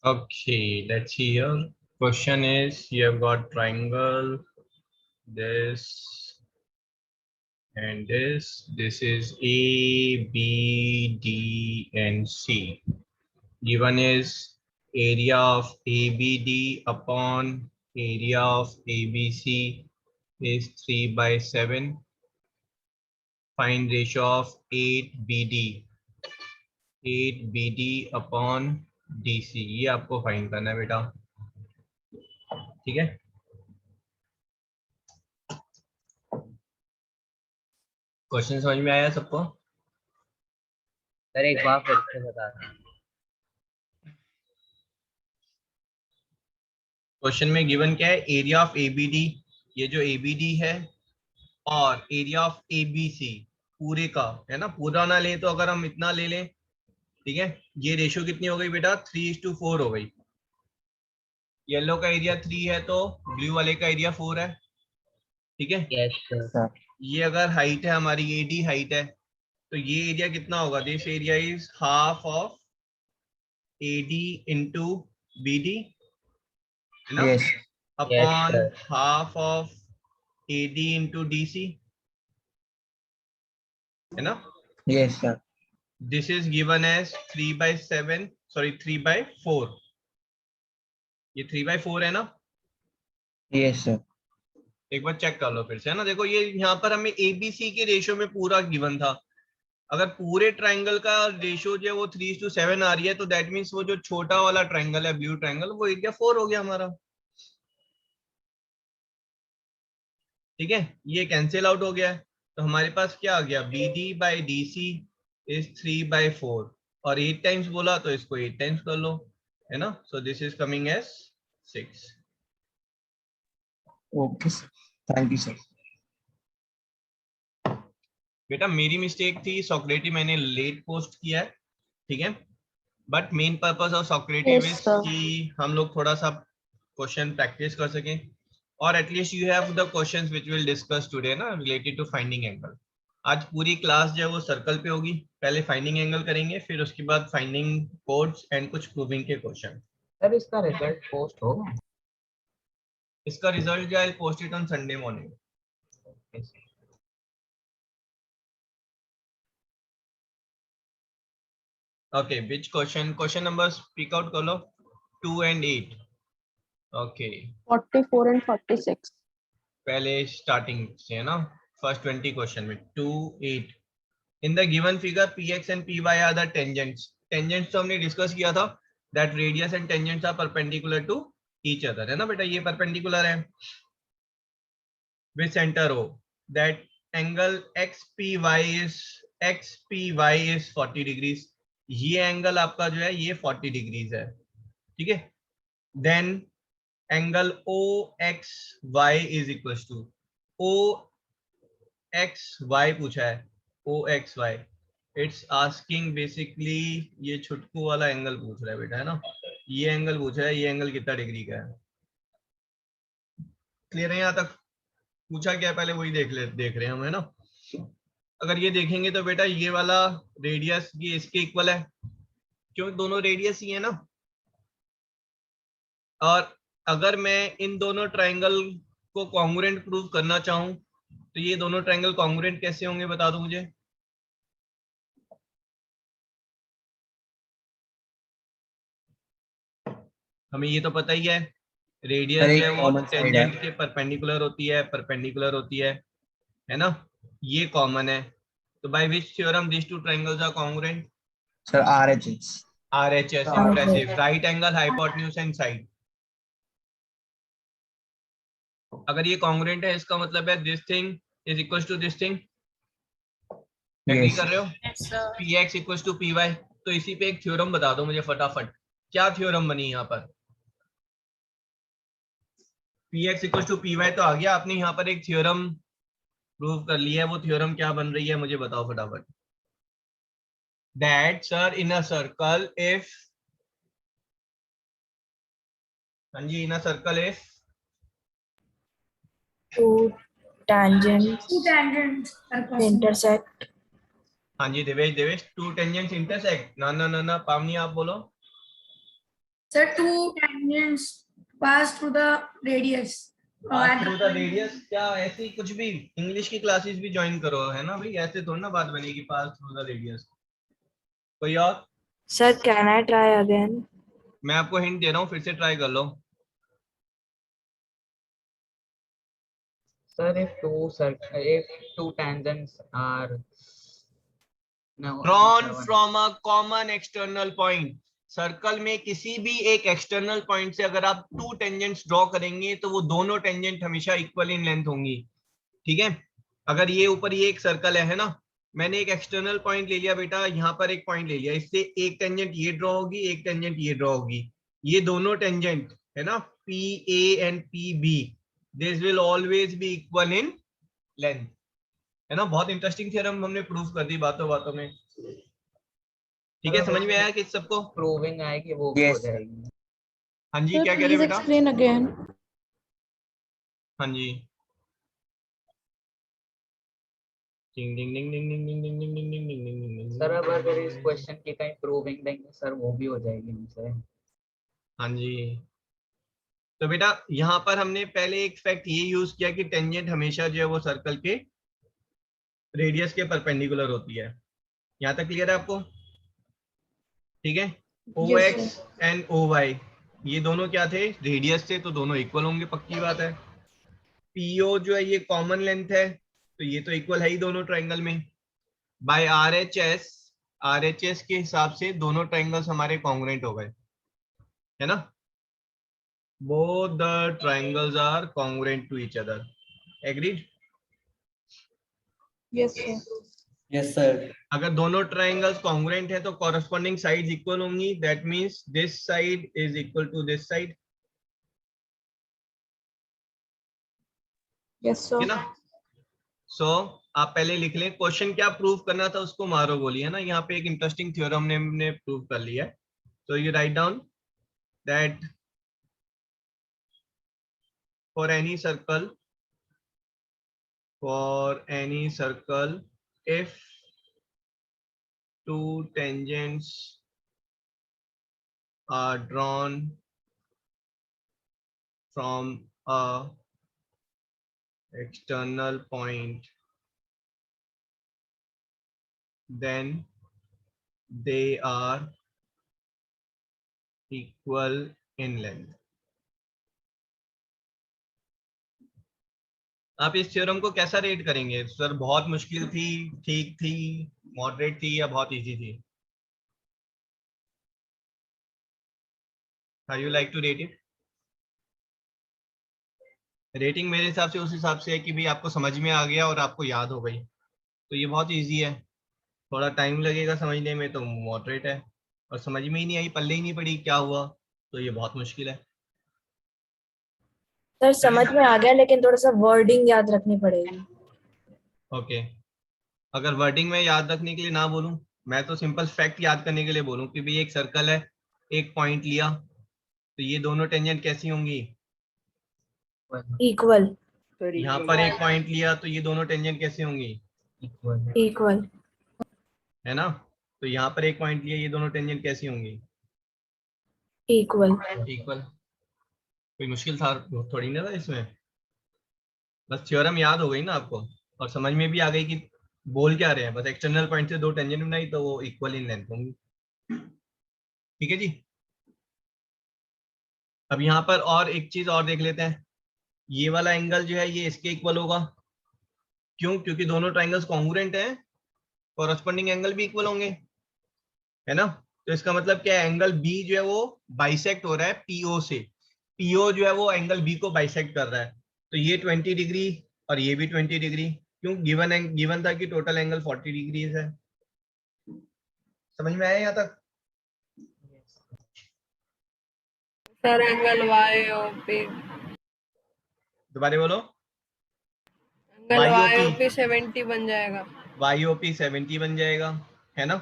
Okay, let's see here. Question is, you have got triangle, this and this. This is A, B, D, and C. Given is area of ABD upon area of ABC is 3 by 7. Find ratio of 8BD. 8BD upon DC. ये आपको find करना है बेटा, ठीक है। Question समझ में आया सबको? सर एक बार फिर से बता दें। क्वेश्चन में गिवन क्या है? एरिया ऑफ एबीडी, ये जो एबीडी है, और एरिया ऑफ एबीसी पूरे का है ना, पूरा ना ले तो अगर हम इतना ले लें, ठीक है। ये रेशियो कितनी हो गई बेटा? 3:4 हो गई। येलो का एरिया 3 है तो ब्लू वाले का एरिया 4 है, ठीक है। Yes sir. ये अगर हाइट है हमारी, एडी हाइट है, तो ये एरिया कितना होगा? This area is half of AD into BD, है ना, yes upon sir. Half of AD into DC, है ना। Yes sir. This is given as 3/7, sorry 3/4। ये 3/4 है ना। Yes sir. एक बार चेक कर लो फिर से, है ना। देखो ये यहाँ पर हमें एबीसी के रेशियो में पूरा गिवन था। अगर पूरे ट्राइंगल का रेशियो जो है वो 3:7 आ रही है, तो दैट मीन्स वो जो छोटा वाला ट्राइंगल है, ब्लू ट्राइंगल, वो एरिया 4 हो गया हमारा, ठीक है। ये कैंसिल आउट हो गया है, तो हमारे पास क्या आ गया? BD बाई DC इज 3/4, और 8 टाइम्स बोला तो इसको 8 टाइम्स कर लो, है ना। So this is coming as 6। Okay sir, thank you sir. बेटा मेरी मिस्टेक थी, सॉक्रेटिव मैंने लेट पोस्ट किया है, ठीक है। But main purpose of Socrative Yes, is sir. कि हम लोग थोड़ा सा क्वेश्चन प्रैक्टिस कर सकें, और at least you have the questions which will discuss today ना, रिलेटेड टू फाइंडिंग एंगल। आज पूरी क्लास जो है वो सर्कल पे होगी। पहले फाइंडिंग एंगल करेंगे, फिर उसके बाद फाइंडिंग कोड्स एंड कुछ प्रूविंग के क्वेश्चन। सर इसका रिजल्ट पोस्ट होगा? इसका रिजल्ट जो है post it on Sunday morning. Okay, which question? Question number speak out कर लो। 2 and 8। Okay, 44 and 46. पहले स्टार्टिंग से है ना, फर्स्ट 20 क्वेश्चन में 2, 8। In the given figure, px and py are the tangents. Tangents तो हमने डिस्कस किया था, that radius and tangents are perpendicular to each other, है ना बेटा। ये perpendicular है with center O, that angle xpy is 40 degrees। ये एंगल आपका जो है ये 40 डिग्रीज है, ठीक है। Then angle OXY is equal to OXY पूछा है, OXY इट्स आस्किंग बेसिकली, ये छुटकू वाला एंगल पूछ रहा है बेटा, है ना। ये एंगल पूछ रहा है, ये एंगल कितना डिग्री का है। क्लियर है यहाँ तक? पूछा क्या पहले वही देख रहे हैं हम, है ना। अगर ये देखेंगे तो बेटा ये वाला रेडियस ये इसके इक्वल है, क्यों? दोनों रेडियस ही है ना। और अगर मैं इन दोनों ट्राइंगल को कॉन्ग्रुएंट प्रूव करना चाहूं, तो ये दोनों ट्राइंगल कॉन्ग्रुएंट कैसे होंगे बता दो मुझे। हमें ये तो पता ही है, रेडियस जो है वो कॉमन साइड है टेंजेंट के परपेंडिकुलर होती है ना। ये कॉमन है, तो by which theorem this two triangles are congruent? Sir. RHS। RHS, impressive, right angle hypotenuse and side. अगर ये कॉन्ग्रुएंट है, इसका मतलब है this thing is equal to this thing. Agree कर रहे हो? Yes, sir. Px equal to Py। तो इसी पे एक थ्योरम बता दो मुझे फटाफट, क्या थ्योरम बनी यहाँ पर? Px इक्वल टू Py तो आ गया, आपने यहाँ पर एक थ्योरम प्रूव कर लिया है। वो थ्योरम क्या बन रही है मुझे बताओ फटाफट। That sir, in a circle if, हाँ जी, in a circle if, Two tangents Two tangents are perpendicular. intersect. हाँ जी देवेश, टू टेंजेंट्स इंटरसेक्ट। ना ना ना ना, पावनी आप बोलो। Sir, two tangents pass through the radius. Pass through the radius, क्या ऐसे ही कुछ भी इंग्लिश की क्लासेस भी ज्वाइन करो, है ना भाई, ऐसे थोड़ी ना बात बनेगी पास थ्रू द रेडियस। कोई और? Sir, can I try again? मैं आपको हिंट दे रहा हूँ, फिर से ट्राई कर लो। Sir, if two tangents are no, drawn from a common external point. Circle में किसी भी एक एक्सटर्नल पॉइंट से अगर आप टू टेंजेंट्स ड्रॉ करेंगे तो वो दोनों टेंजेंट हमेशा इक्वल इन लेंथ होंगी। ठीक है, अगर ये ऊपर ये एक सर्कल है ना, मैंने एक एक्सटर्नल पॉइंट ले लिया बेटा, यहाँ पर एक पॉइंट ले लिया, इससे एक टेंजेंट ये ड्रॉ होगी, एक टेंजेंट ये ड्रॉ होगी। ये दोनों टेंजेंट है ना, P A and P B, this will always be equal in length. है ना, बहुत इंटरेस्टिंग थ्योरम हमने प्रूव कर दी बातों बातों में। ठीक है, समझ में आया कि सबको? प्रूविंग आएगी वो भी हो जाएगी। हाँ जी, Sir, क्या कह रहे please बेटा? explain again. हाँ जी, डिंग डिंग डिंग डिंग डिंग डिंग डिंग डिंग डिंग डिंग डिंग डिंग डिंग डिंग। सर अब अगर इस क्वेश्चन की कहीं प्रूविंग देंगे सर वो भी हो जाएगी हमसे। हाँ जी, तो बेटा यहाँ पर हमने पहले एक फैक्ट ये यूज किया कि टेंजेंट हमेशा जो है वो सर्कल के रेडियस के परपेंडिकुलर होती है। यहाँ तक क्लियर है आपको? ठीक है, O Yes, X sir. And O Y ये दोनों क्या थे, रेडियस थे, तो दोनों इक्वल होंगे, पक्की बात है। पीओ जो है ये कॉमन लेंथ है, तो ये तो इक्वल है ही दोनों ट्रायंगल में। बाय आरएचएस के हिसाब से दोनों ट्रायंगल्स हमारे कॉन्ग्रुएंट हो गए, है ना, both the triangles are congruent to each other. Agreed? Yes, sir. Yes sir. अगर दोनों ट्रायंगल्स कॉन्ग्रुएंट है तो कॉरस्पॉन्डिंग साइड्स इक्वल होंगी, that means this side is equal to this side, Yes, sir. है ना। सो आप पहले लिख लें, क्वेश्चन क्या प्रूव करना था उसको मारो गोली, है ना। यहाँ पे एक इंटरेस्टिंग थ्योरम ने हमने प्रूव कर लिया है। तो you write down that for any circle if two tangents are drawn from a external point, then they are equal in length. आप इस थ्योरम को कैसा रेट करेंगे सर? बहुत मुश्किल थी, ठीक थी, मॉडरेट थी, या बहुत इजी थी? How you like to rate it? Rating मेरे हिसाब से उस हिसाब से है कि भाई आपको समझ में आ गया और आपको याद हो गई, तो ये बहुत इजी है। थोड़ा टाइम लगेगा समझने में तो मॉडरेट है, और समझ में ही नहीं आई, पल्ले ही नहीं पड़ी क्या हुआ, तो ये बहुत मुश्किल है। सर समझ में आ गया, लेकिन थोड़ा सा वर्डिंग याद रखनी पड़ेगी। ओके, अगर वर्डिंग में याद रखने के लिए ना बोलूं, मैं तो सिंपल फैक्ट याद करने के लिए बोलूं कि भाई एक सर्कल है, एक पॉइंट लिया, तो ये दोनों टेंजेंट कैसी होंगी? Equal. यहाँ पर एक पॉइंट लिया तो ये दोनों टेंजेंट कैसे होंगी? Equal. है ना, तो यहाँ पर एक पॉइंट लिया, ये दोनों टेंजेंट कैसी होंगी? Equal. इक्वल। कोई मुश्किल था थोड़ी ना था इसमें, बस थ्योरम याद हो गई ना आपको, और समझ में भी आ गई कि बोल क्या रहे हैं। बस एक्सटर्नल पॉइंट से दो टेंजेंट बनाई तो वो इक्वल इन लेंथ होंगी। ठीक है जी, अब यहाँ पर और एक चीज और देख लेते हैं। ये वाला एंगल जो है ये इसके इक्वल होगा, क्यों? क्योंकि दोनों ट्राइंगल्स कॉन्ग्रुएंट हैं, कॉरस्पॉन्डिंग एंगल भी इक्वल होंगे, है ना। तो इसका मतलब क्या है, एंगल बी जो है वो बाइसेक्ट हो रहा है पीओ से, पीओ जो है वो एंगल बी को बाइसेक्ट कर रहा है, तो ये 20 डिग्री और ये भी 20 डिग्री, क्यों? गिवन था कि टोटल एंगल 40 डिग्रीज है। समझ में आया यहाँ तक? सर एंगल वाई ओपी, दोबारा बोलो। एंगल वाई ओपी 70 बन जाएगा। वाईओपी 70 बन जाएगा, है ना।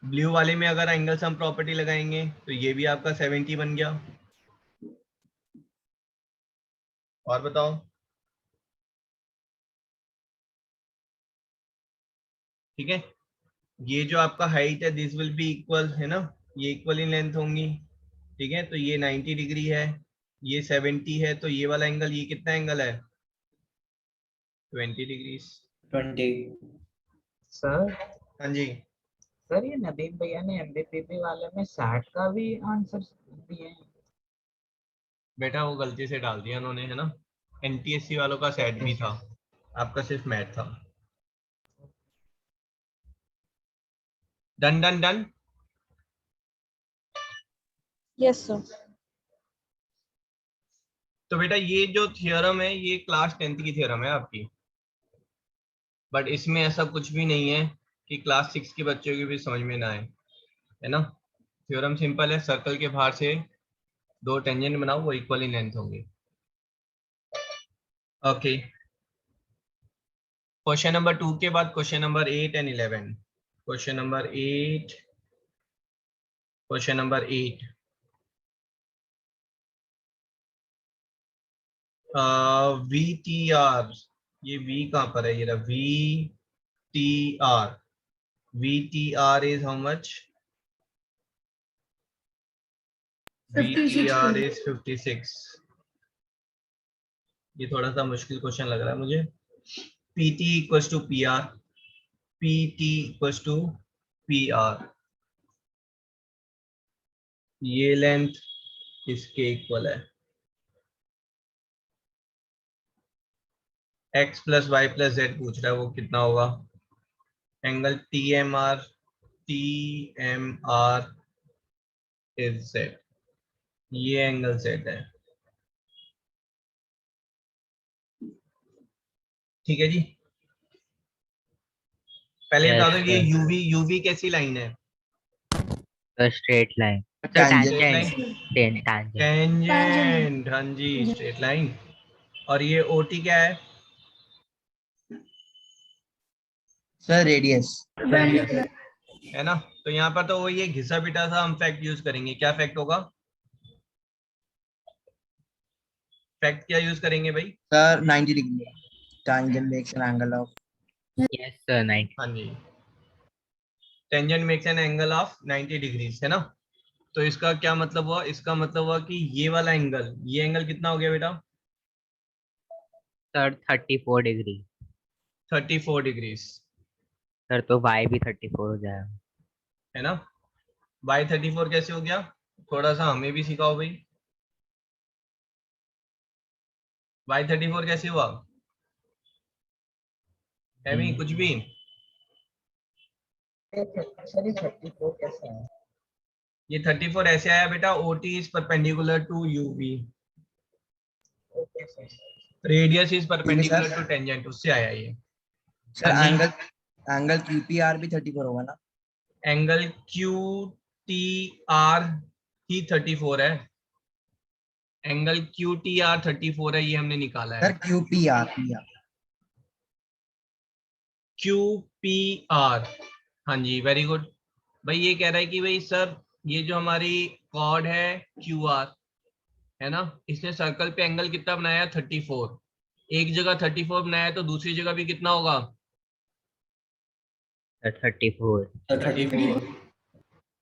ब्लू वाले में अगर एंगल सम प्रॉपर्टी लगाएंगे तो ये भी आपका 70 बन गया। और बताओ, ठीक है। ये जो आपका हाइट है दिस विल बी इक्वल, है ना, ये इक्वल इन लेंथ होंगी। ठीक है, तो ये 90 डिग्री है, ये 70 है, तो ये वाला एंगल, ये कितना एंगल है? 20 डिग्री। 20। सर हाँ जी, सर ये नदीम भैया ने एमबीपीपी वाले में सैट का भी आंसर दिए हैं। बेटा वो गलती से डाल दिया उन्होंने, है ना। एनटीएससी वालों का सेट भी था, आपका सिर्फ मैथ था। Done done done. Yes sir. तो बेटा ये जो थ्योरम है ये क्लास 10th की थ्योरम है आपकी, बट इसमें ऐसा कुछ भी नहीं है कि क्लास 6 के बच्चों की भी समझ में ना आए, है ना। थ्योरम सिंपल है, सर्कल के बाहर से दो टेंजेंट बनाओ, वो इक्वल इन लेंथ होंगे। ओके, क्वेश्चन नंबर 2 के बाद question number 8 and 11। Question number 8, question number 8, V T R, ये वी कहाँ पर है? ये रहा V T R. V T R is how much? V T 56 R kg. Is 56। ये थोड़ा सा मुश्किल क्वेश्चन लग रहा है मुझे। P T equals to P R, P T equals to P R, ये लेंथ इसके इक्वल है। x plus Y plus Z पूछ रहा है, वो कितना होगा? Angle T M R is Z, ये एंगल जेड है। ठीक है जी, पहले बता दो ये यूवी, यूवी कैसी लाइन है? तो स्ट्रेट लाइन, तो Tangent. Tangent tangent. टेंजेंट, हाँ जी, स्ट्रेट लाइन। और ये ओटी क्या है? Sir radius. Perpendicular. है ना। तो यहाँ पर तो वो ये घिसा पिटा सा हम फैक्ट यूज करेंगे। क्या फैक्ट होगा? फैक्ट क्या यूज करेंगे भाई? Sir 90 degree. Tangent makes an angle of। Yes sir 90। हाँ जी, tangent makes an angle of 90 degrees, है ना। तो इसका क्या मतलब हुआ? इसका मतलब हुआ कि ये वाला एंगल, ये एंगल कितना हो गया बेटा? Sir 34 degree. 34 डिग्रीज, सर तो वाई भी 34 हो जाएगा। है ना। बाय 34 कैसे हो गया? थोड़ा सा हमें भी सिखाओ भाई, बाय 34 कैसे हुआ? है भी कुछ भी? सर ये 34 कैसे है? ये 34 ऐसे आया बेटा, OT is perpendicular to UV, okay sir. Radius is ठीक परपेंडिकुलर है टू सर। टेंजेंट, उससे आया ये। सर हाँ जी, एंगल QPR भी 34 होगा ना? एंगल क्यू टी आर ही 34 है, एंगल क्यू टी आर 34 है, ये हमने निकाला है। Sir QPR PR। Q P R, हाँ जी, वेरी गुड। भाई ये कह रहा है कि भाई सर ये जो हमारी कॉर्ड है क्यू आर, है ना, इसने सर्कल पे एंगल कितना बनाया? 34। एक जगह 34 बनाया तो दूसरी जगह भी कितना होगा? सर 34। सर 34।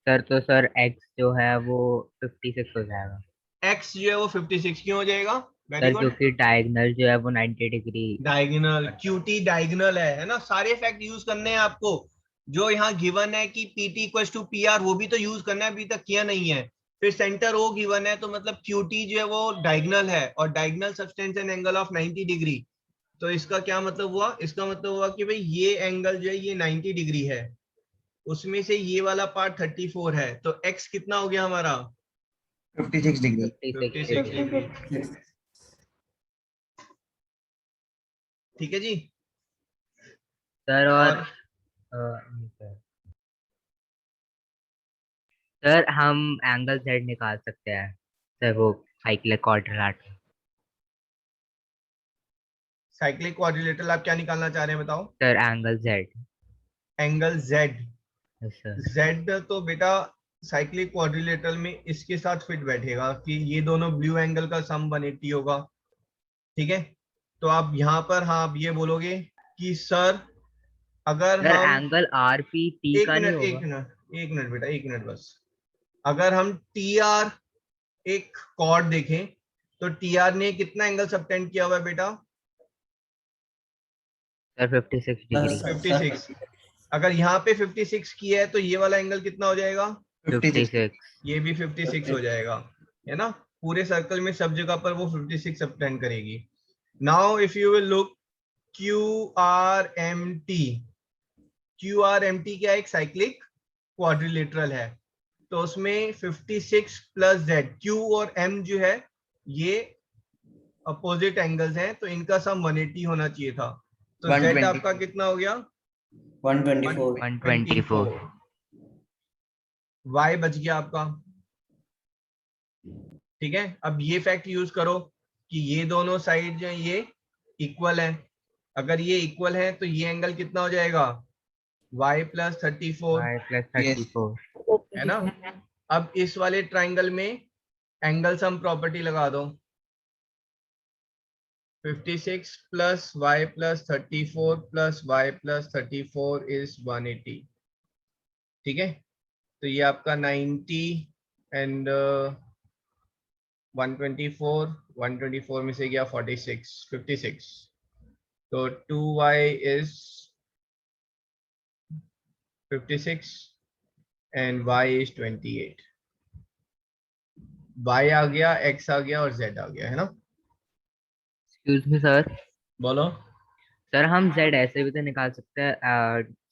सर तो सर एक्स जो है वो 56 हो जाएगा। एक्स जो है वो 56 क्यों हो जाएगा? Very sir good. क्योंकि डायगोनल जो है वो 90 डिग्री। डायगोनल, क्यूटी डायगोनल है ना। सारे फैक्ट यूज करने हैं आपको। जो यहाँ गिवन है कि PT equals to P R, वो भी तो यूज करना है, अभी तक किया नहीं है। फिर सेंटर ओ गिवन है, तो मतलब क्यूटी जो है वो डायगोनल है, और diagonal substance N angle of 90 degree. तो इसका क्या मतलब हुआ? इसका मतलब हुआ कि भाई ये एंगल जो है ये 90 डिग्री है, उसमें से ये वाला पार्ट 34 है, तो एक्स कितना हो गया हमारा? 56 डिग्री। 56 56 डिग्री। डिग्री। ठीक है जी। सर और सर हम एंगल जेड निकाल सकते हैं सर, वो साइक्लिक क्वाड्रिलेटरल। साइक्लिक क्वाड्रिलेटरल आप क्या निकालना चाह रहे हैं बताओ? Sir angle Z. Angle Z. Yes sir. Z तो बेटा साइक्लिक क्वाड्रिलेटरल में इसके साथ फिट बैठेगा कि ये दोनों ब्लू एंगल का सम 180 होगा। ठीक है, तो आप यहाँ पर हाँ आप ये बोलोगे कि सर अगर सर हम, एंगल आर पी टी एक का नहीं मिनट एक होगा? मिनट एक मिनट बेटा, एक मिनट बस। अगर हम टी आर एक कॉर्ड देखें तो टीआर ने कितना एंगल सबटेंड किया हुआ है बेटा? Sir 56 degree. 56। अगर यहाँ पे 56 किया है तो ये वाला एंगल कितना हो जाएगा? 56। ये भी 56 हो जाएगा, है ना? पूरे सर्कल में सब जगह पर वो 56 सबटेंड करेगी। Now if you will look QRMT, QRMT क्या है? एक साइक्लिक क्वाड्रिलेटरल है, तो उसमें 56 प्लस Z, Q और M जो है ये अपोजिट एंगल्स हैं, तो इनका सम 180 होना चाहिए था। तो Z 120 आपका कितना हो गया? 124 124। Y बच गया आपका। ठीक है, अब ये फैक्ट यूज करो कि ये दोनों साइड जो है ये इक्वल है। अगर ये इक्वल है तो ये एंगल कितना हो जाएगा? Y plus 34, y plus 34। है ना? अब इस वाले ट्राइंगल में एंगल सम प्रॉपर्टी लगा दो। 56 plus y plus 34 plus y plus 34 is 180। ठीक है, तो ये आपका 90 एंड 124 में से गया 56, तो 2y is 56 and y is 28। y आ गया, x आ गया और z आ गया, है ना? Excuse me sir. बोलो। सर हम z ऐसे भी तो निकाल सकते हैं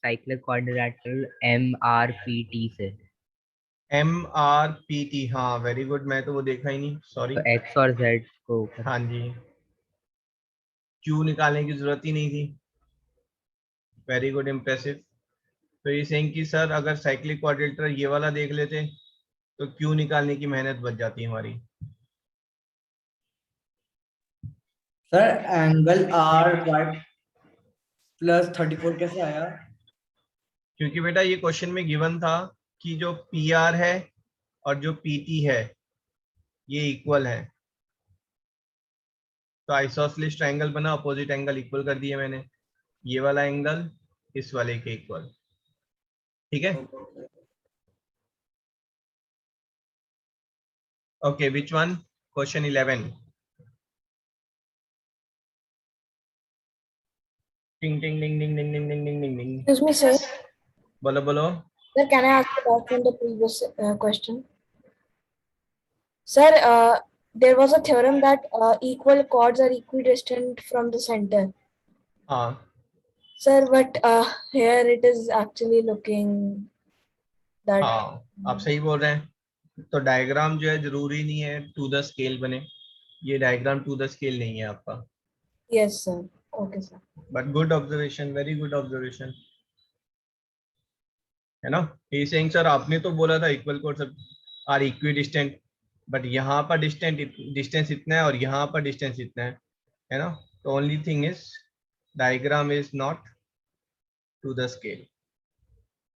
साइक्लिक क्वाड्रिलेटरल MRPT से। MRPT, हाँ वेरी गुड, मैं तो वो देखा ही नहीं, सॉरी। तो x और z को हाँ जी, Q निकालने की जरूरत ही नहीं थी। Very good, impressive. तो ये सेइंग कि सर अगर साइक्लिक क्वाड्रिलेटरल ये वाला देख लेते तो Q निकालने की मेहनत बच जाती हमारी। सर एंगल R प्लस 34 कैसे आया? क्योंकि बेटा ये क्वेश्चन में गिवन था कि जो PR है और जो PT है ये इक्वल है, तो आइसोसेलेस ट्रायंगल बना, अपोजिट एंगल इक्वल कर दिए मैंने, ये वाला एंगल इस वाले के इक्वल। ठीक है, ओके, विच वन? क्वेश्चन 11। टिंग टिंग टिंग टिंग टिंग टिंग टिंग टिंग टिंग टिंग। Excuse me, sir. बोलो बोलो। Sir, can I ask a doubt from the previous question? Sir, there was a theorem that equal chords are equidistant from the center. हाँ, Sir, but here it is actually looking that. हाँ आप सही बोल रहे हैं। तो diagram जो है जरूरी नहीं है टू द स्केल बने, ये डायग्राम टू द स्केल नहीं है आपका। Yes, sir. Okay, sir. But good observation, very good observation, है ना? ही सेइंग सर आपने तो बोला था equal chords are equidistant, but यहाँ पर डिस्टेंस इतना है और यहाँ पर डिस्टेंस इतना है ना? तो only thing is diagram is not to the scale.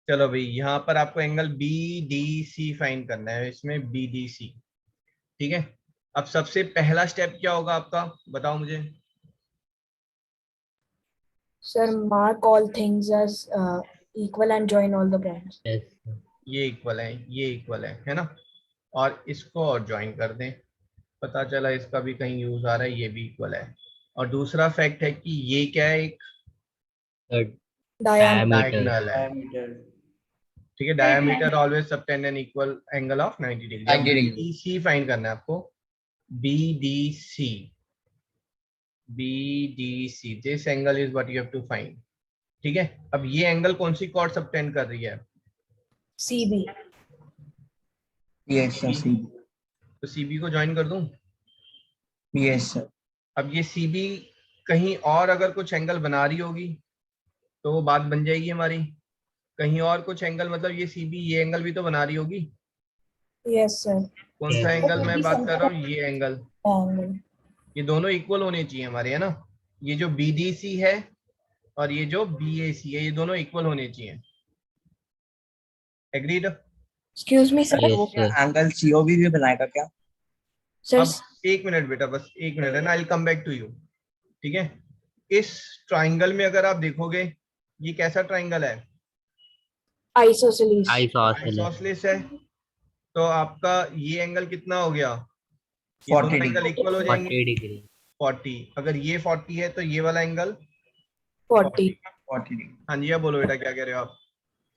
चलो भाई, यहाँ पर आपको एंगल BDC फाइंड करना है, इसमें BDC। ठीक है, अब सबसे पहला स्टेप क्या होगा आपका, बताओ मुझे। Sir, mark all things as equal and join all the points. yes। ये इक्वल है, ये इक्वल है ना? और इसको और ज्वाइन कर दें, पता चला इसका भी कहीं यूज आ रहा है, ये भी इक्वल है। और दूसरा फैक्ट है कि ये क्या है, एक डायगोनल है। ठीक है, diameter always subtend an equal angle of 90 degree. 90 degree. BDC find करना है आपको, BDC, this angle is what you have to find. ठीक है, अब ये एंगल कौन सी कॉर्ड सबटेंड कर रही है? CB. Yes sir. तो CB को ज्वाइन कर दूं? Yes sir. अब ये CB कहीं और अगर कुछ एंगल बना रही होगी तो वो बात बन जाएगी हमारी। कहीं और कुछ एंगल, मतलब ये CB ये एंगल भी तो बना रही होगी। Yes, sir. कौन सा एंगल मैं बात कर रहा हूँ? ये एंगल। Angle. ये दोनों इक्वल होने चाहिए हमारे, है ना? ये जो BDC है और ये जो BAC है, ये दोनों इक्वल होने चाहिए। Agreed? Excuse me, sir. Yes, sir. Angle COB भी बनाएगा क्या? Sir, अब एक मिनट बेटा, बस एक मिनट है ना, I will come back to you. ठीक है, इस ट्राइंगल में अगर आप देखोगे ये कैसा ट्राइंगल है? isosceles. isosceles। आइसोसेलेस है। तो आपका ये एंगल कितना हो गया, ये 40 दोनों एंगल डिग्री। इक्वल हो जाएंगे 40 डिग्री। 40। अगर ये 40 है तो ये वाला एंगल 40. 40 डिग्री। हाँ जी, अब बोलो बेटा क्या कह रहे हो आप।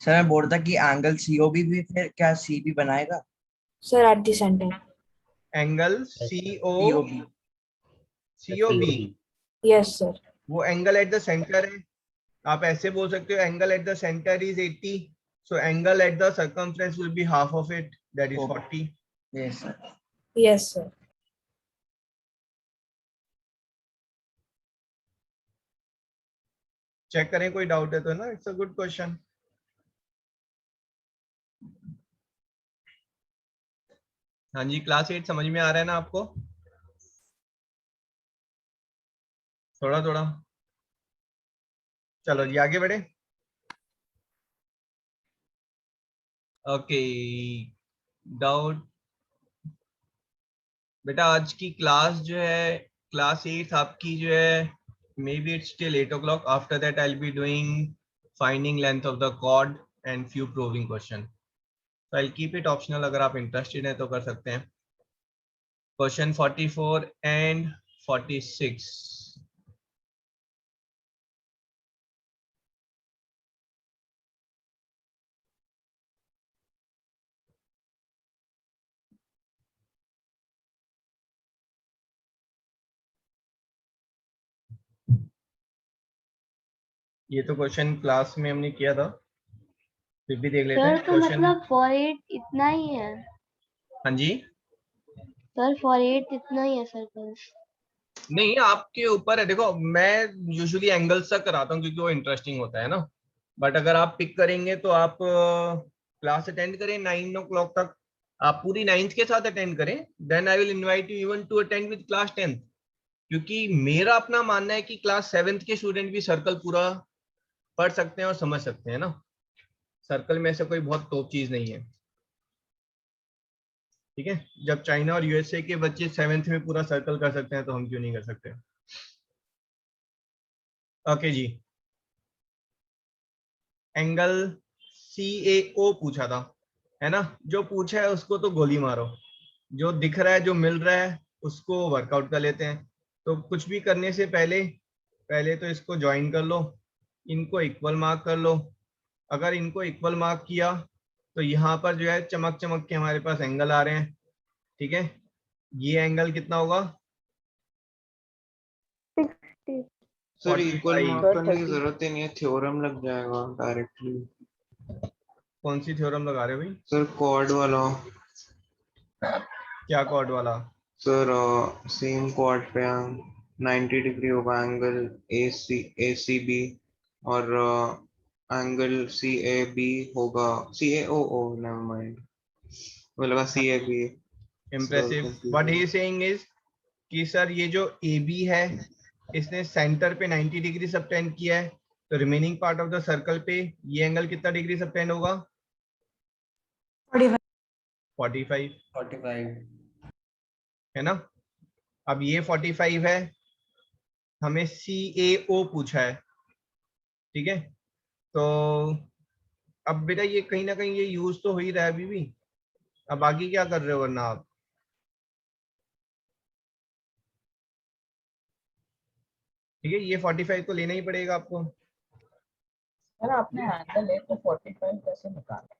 सर मैं बोल रहा था कि एंगल सीओबी भी फिर क्या सी भी बनाएगा? Sir, at the center. Angle CO COB. COB Yes, sir. वो एंगल एट द सेंटर है। आप ऐसे बोल सकते हो angle at the centre is 80, so angle at the circumference will be half of it, that is 40। Yes sir. Yes, sir. Check करें कोई doubt है तो ना, इट्स अ गुड क्वेश्चन। हाँ जी, क्लास 8 समझ में आ रहा है ना आपको? थोड़ा थोड़ा। चलो जी आगे बढ़े। ओके, डाउट बेटा आज की क्लास जो है, क्लास 8 आपकी जो है, may be it's till 8 o'clock. After that I will be doing finding length of the chord and few proving question. So I'll keep it optional, अगर आप इंटरेस्टेड हैं तो कर सकते हैं। Question 44 and 46। ये तो क्वेश्चन क्लास में हमने किया था, फिर भी देख लेते सर हैं तो क्वेश्चन। मतलब फॉर 8 इतना ही है हाँ जी, सर, फॉर 8 इतना ही है सर बस। नहीं आपके ऊपर है। देखो मैं यूजुअली एंगल्स तक कराता हूँ क्योंकि वो इंटरेस्टिंग होता है ना, बट अगर आप पिक करेंगे तो आप क्लास अटेंड करें 9 o'clock तक, आप पूरी 9th के साथ अटेंड करें, then I will invite you even to attend with class 10th। क्योंकि मेरा अपना मानना है कि क्लास 7th के स्टूडेंट भी सर्कल पूरा पढ़ सकते हैं और समझ सकते हैं ना, सर्कल में ऐसे कोई बहुत टॉप चीज नहीं है। ठीक है, जब चाइना और यूएसए के बच्चे 7th में पूरा सर्कल कर सकते हैं तो हम क्यों नहीं कर सकते। ओके जी, एंगल CAO पूछा था, है ना? जो पूछा है उसको तो गोली मारो, जो दिख रहा है जो मिल रहा है उसको वर्कआउट कर लेते हैं। तो कुछ भी करने से पहले पहले तो इसको ज्वाइन कर लो, इनको इक्वल मार्क कर लो। अगर इनको इक्वल मार्क किया तो यहाँ पर जो है चमक चमक के हमारे पास एंगल आ रहे हैं। ठीक है, ये एंगल कितना होगा? 60. Sir equal 45। मार्क करने की जरूरत ही नहीं है, थ्योरम लग जाएगा डायरेक्टली। कौन सी थ्योरम लगा रहे हो भाई? सर कॉर्ड वाला। क्या कॉर्ड वाला? सर सेम कॉर्ड पे 90 डिग्री होगा एंगल ACB, और एंगल CAB होगा, CAOO, नेवर माइंड, वो लगा CAB। Impressive. What he saying is कि सर ये जो AB है इसने सेंटर पे 90 डिग्री सबटेंड किया है, तो remaining part of the circle पे ये एंगल कितना डिग्री सबटेंड होगा? 45 है ना। अब ये 45 है, हमें CAO पूछा है। ठीक है, तो अब बेटा ये कहीं ना कहीं ये यूज तो हो ही रहा है अभी भी। अब आगे क्या कर रहे हो वरना आप? ठीक है, ये 45 तो लेना ही पड़ेगा आपको। सर आपने एंगल है तो 45 कैसे निकाला?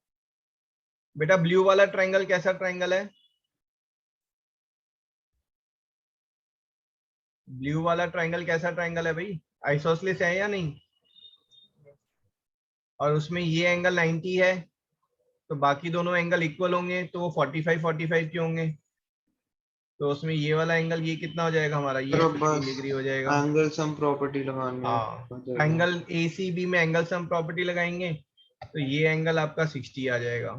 बेटा ब्लू वाला ट्रायंगल कैसा ट्रायंगल है? ब्लू वाला ट्रायंगल कैसा ट्रायंगल है भाई? आइसोसेलेस है या नहीं? और उसमें ये एंगल 90 है, तो बाकी दोनों एंगल इक्वल होंगे, तो वो 45 के होंगे। तो उसमें ये वाला एंगल ये कितना हो जाएगा हमारा? ये 15 डिग्री हो जाएगा। एंगल सम प्रॉपर्टी लगानी है। हाँ, ट्रायंगल ACB में एंगल सम प्रॉपर्टी लगाएंगे तो ये एंगल आपका 60 आ जाएगा।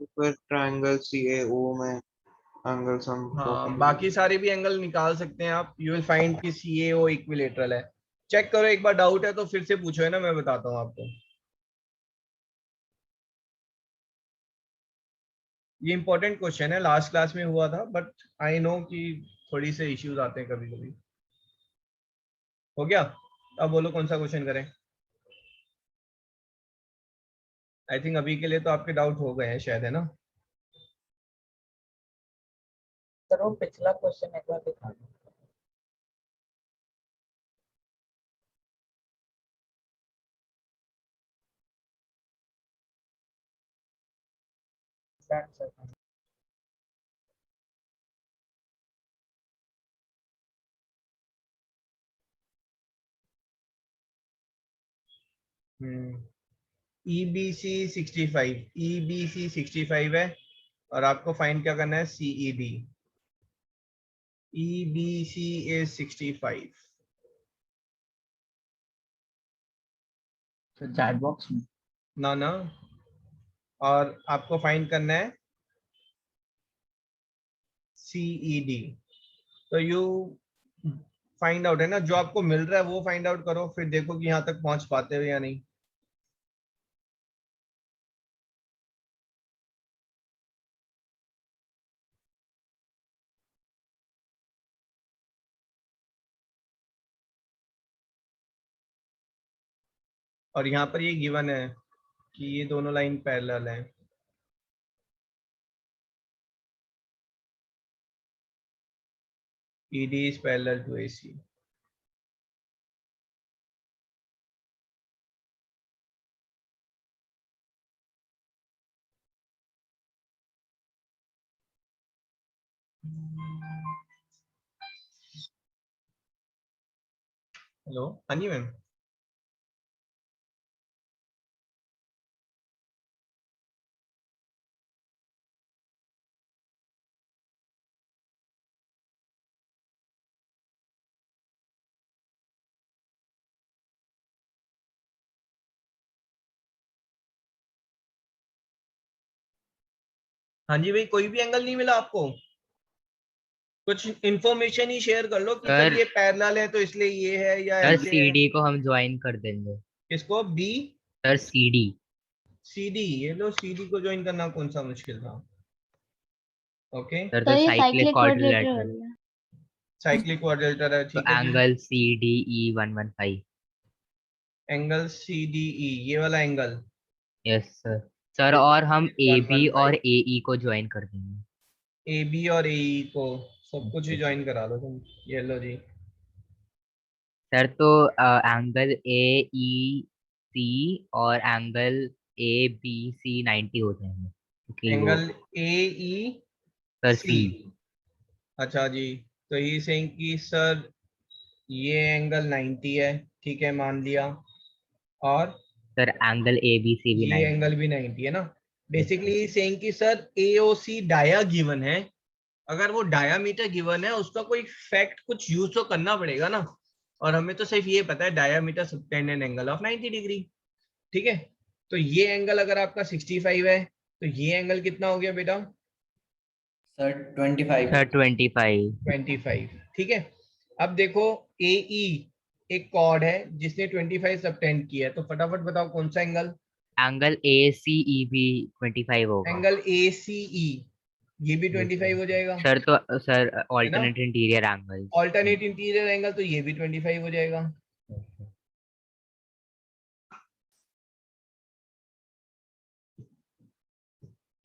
फिर ट्रायंगल CAO में एंगल सम हाँ, प्रॉपर्टी। बाकी सारे भी एंगल निकाल सकते हैं आप। यू विल फाइंड कि CAO इक्विलेटरल है। चेक करो एक बार, डाउट है तो फिर से पूछो, है ना, मैं बताता हूँ आपको। ये इंपॉर्टेंट क्वेश्चन है, लास्ट क्लास में हुआ था, बट आई नो कि थोड़ी से इश्यूज आते हैं कभी कभी। हो गया? अब बोलो कौन सा क्वेश्चन करें। आई थिंक अभी के लिए तो आपके डाउट हो गए हैं शायद, है ना? सर वो पिछला क्वेश्चन एक बार दिखा दो। Done, sir. EBC 65, EBC 65 है और आपको फाइंड क्या करना है, CED। EBC is 65। तो चैट बॉक्स में ना और आपको फाइंड करना है CED। तो यू फाइंड आउट है ना, जो आपको मिल रहा है वो फाइंड आउट करो, फिर देखो कि यहाँ तक पहुंच पाते हो या नहीं। और यहाँ पर ये गिवन है कि ये दोनों लाइन पैरेलल है। ED is parallel to AC। Hello, हाँ जी मैम। हाँ जी भाई, कोई भी एंगल नहीं मिला आपको? कुछ इंफॉर्मेशन ही शेयर कर लो कि सर सर ये पैरेलल है तो इसलिए ये है या सर ऐसे है। CD को हम ज्वाइन कर देंगे। किसको? B sir CD। CD, ये लो CD को ज्वाइन करना कौन सा मुश्किल था। ओके, सर सर तो ये साइक्लिक साइक्लिक क्वाड्रिलेटरल क्वाड्रिलेटरल, है। साइक्लिक क्वाड्रिलेटरल है, तो ठीक है जी। Angle CDE 115। एंगल CDE, ये वाला एंगल यस सर। सर और हम AB 115। और AE को ज्वाइन कर देंगे। AB और AE को सब कुछ ही ज्वाइन करा लो तुम। ये लो जी। सर तो एंगल AEC और एंगल ABC 90 हो जाएंगे क्योंकि वो एंगल सर AEC, C। अच्छा जी। तो ये सेइंग कि सर ये एंगल 90 है, ठीक है, मान लिया। और सर एंगल ABC भी ये 90। एंगल भी 90 है ना। Yes sir. बेसिकली सेइंग कि सर AOC डाया गिवन है। अगर वो डायामीटर गिवन है उसका कोई फैक्ट कुछ यूज तो करना पड़ेगा ना, और हमें तो सिर्फ ये पता है diameter subtend N angle of 90 degree. ठीक है, तो ये एंगल अगर आपका 65 है तो ये एंगल कितना हो गया बेटा? सर 25। सर 25। 25। ठीक है, अब देखो AE एक कॉर्ड है जिसने 25 सबटेंड किया है, तो फटाफट बताओ कौन सा एंगल? एंगल ACE भी 25 होगा। एंगल ACE, ये भी यस 25 हो जाएगा, सर। तो सर है ना। Alternate interior angle. Alternate interior angle, तो ये भी 25 हो जाएगा।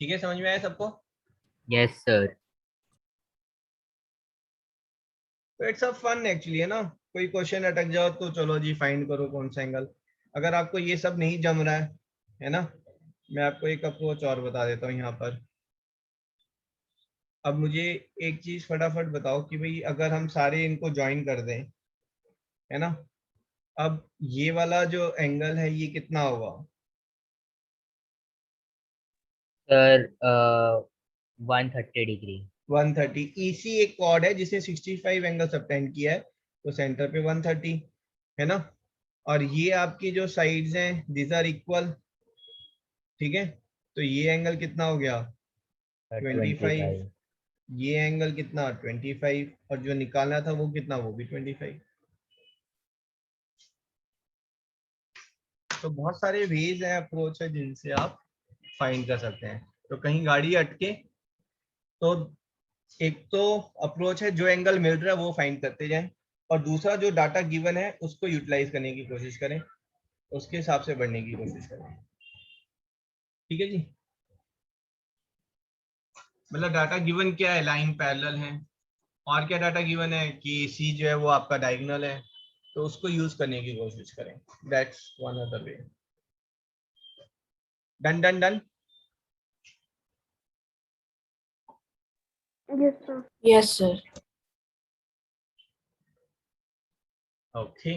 ठीक है, समझ में आया सबको? Yes sir. तो इट्स अ फन एक्चुअली, है ना। कोई क्वेश्चन अटक जाओ तो चलो जी फाइंड करो कौन सा एंगल। अगर आपको ये सब नहीं जम रहा है ना, मैं आपको एक अप्रोच और बता देता हूँ यहाँ पर। अब मुझे एक चीज फटाफट बताओ कि भाई अगर हम सारे इनको ज्वाइन कर दें, है ना, अब ये वाला जो एंगल है ये कितना होगा? Sir 130 degree. 130। EC एक कॉर्ड है जिसने 65 एंगल सबटेंड किया है, तो सेंटर पे 130, है ना। और ये आपकी जो साइड्स हैं दिस आर इक्वल, ठीक है। तो ये एंगल कितना हो गया? 25। ये एंगल कितना? 25। और जो निकालना था वो कितना? वो भी 25। तो बहुत सारे वेज हैं, अप्रोच है जिनसे आप फाइंड कर सकते हैं। तो कहीं गाड़ी अटके तो एक तो अप्रोच है जो एंगल मिल रहा है वो फाइंड करते जाएं, और दूसरा जो डाटा गिवन है उसको यूटिलाइज करने की कोशिश करें, उसके हिसाब से बढ़ने की कोशिश करें। ठीक है जी। मतलब डाटा गिवन क्या है, लाइन पैरेलल है, और क्या डाटा गिवन है कि सी जो है वो आपका डायगोनल है, तो उसको यूज करने की कोशिश करें. That's one other way. Done done done. Yes, sir. Yes, sir. Okay.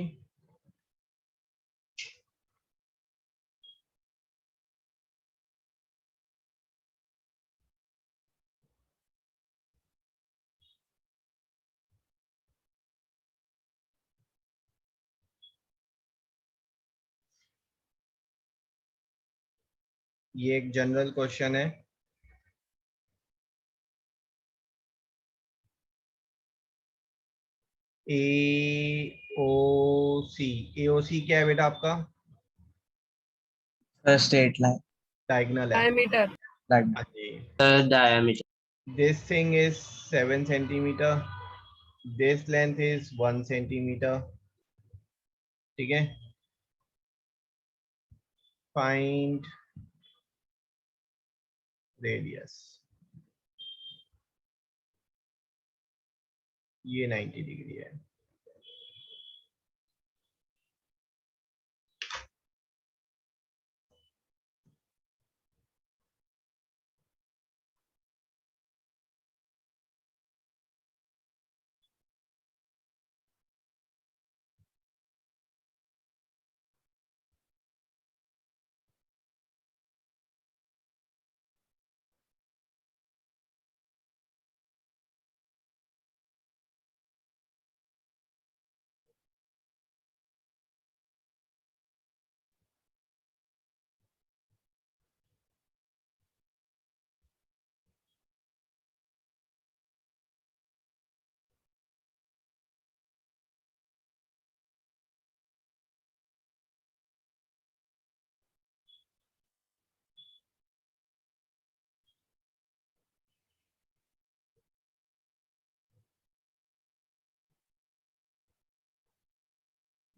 ये एक जनरल क्वेश्चन है. AOC. AOC क्या है बेटा आपका? Sir, straight line. डायगोनल है. diameter. Diagonal. हाँ जी. diameter. This thing is 7 centimeter. This length is 1 centimeter. ठीक है. Find radius. ये 90 डिग्री है.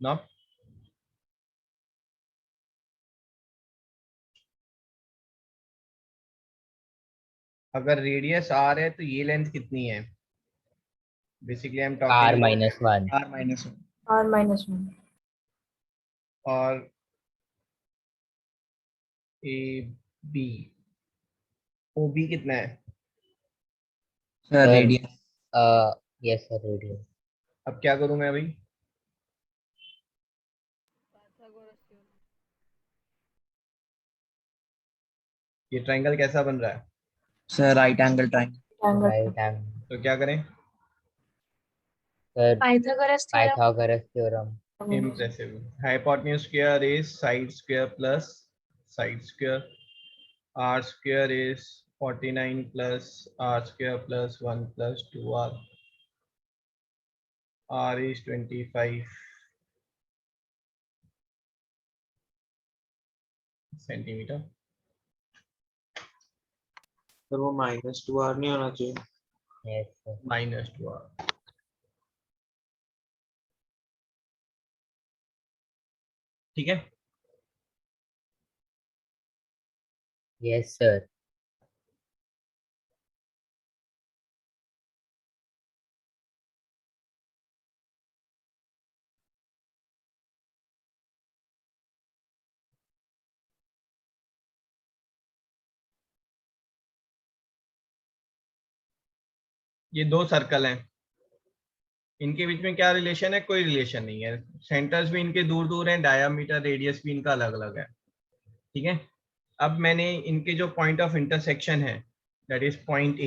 ना अगर रेडियस आर है तो ये लेंथ कितनी है? Basically I am R talking minus 1. R minus 1. R minus 1. और ए बी. ओ बी कितना है? Sir, Sir, radius. yes sir, radius. अब क्या करूं मैं अभी? Pythagoras theorem. ये ट्रायंगल कैसा बन रहा है? Sir, right angle triangle. Triangle. Right angle. तो क्या करें? Sir, Pythagoras theorem. Pythagoras theorem. Impressive. Hypotenuse square is side square plus side square. R square is 49 plus R square plus 1 plus 2R. R is 25 centimeter. पर वो -2r नहीं होना चाहिए. Yes sir. Minus 2R. ठीक है. Yes sir. ये दो circle हैं, इनके बीच में क्या रिलेशन है? कोई रिलेशन नहीं है. सेंटर्स भी इनके दूर दूर हैं, डायामीटर रेडियस भी इनका अलग अलग है. ठीक है. अब मैंने इनके जो पॉइंट ऑफ इंटरसेक्शन है, दैट इज पॉइंट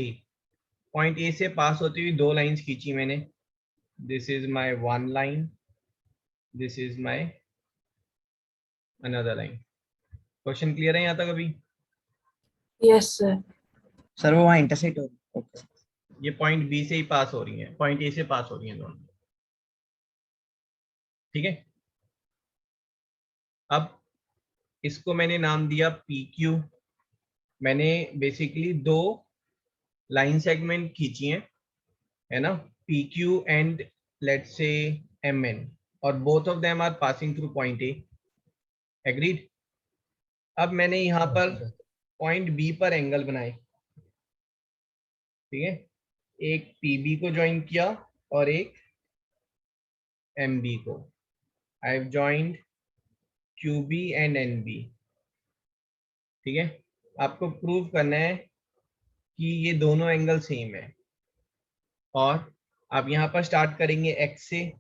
ए से पास होती हुई दो लाइंस खींची मैंने. This is my one line, this is my another line. Question clear है यहाँ तक अभी? Yes, sir. Sir, वो वहाँ intersect हो. Okay. ये पॉइंट बी से ही पास हो रही है, पॉइंट ए से पास हो रही है दोनों. ठीक है. अब इसको मैंने नाम दिया पी क्यू. मैंने बेसिकली दो लाइन सेगमेंट खींची हैं, है ना, P Q and let's say M N, और both of them are passing through point A. Agreed. अब मैंने यहाँ पर पॉइंट बी पर एंगल बनाए. ठीक है, एक पीबी को ज्वाइन किया और एक एमबी को। I have joined QB and NB. ठीक है, आपको प्रूव करना है कि ये दोनों एंगल सेम है, और आप यहाँ पर स्टार्ट करेंगे एक्स से,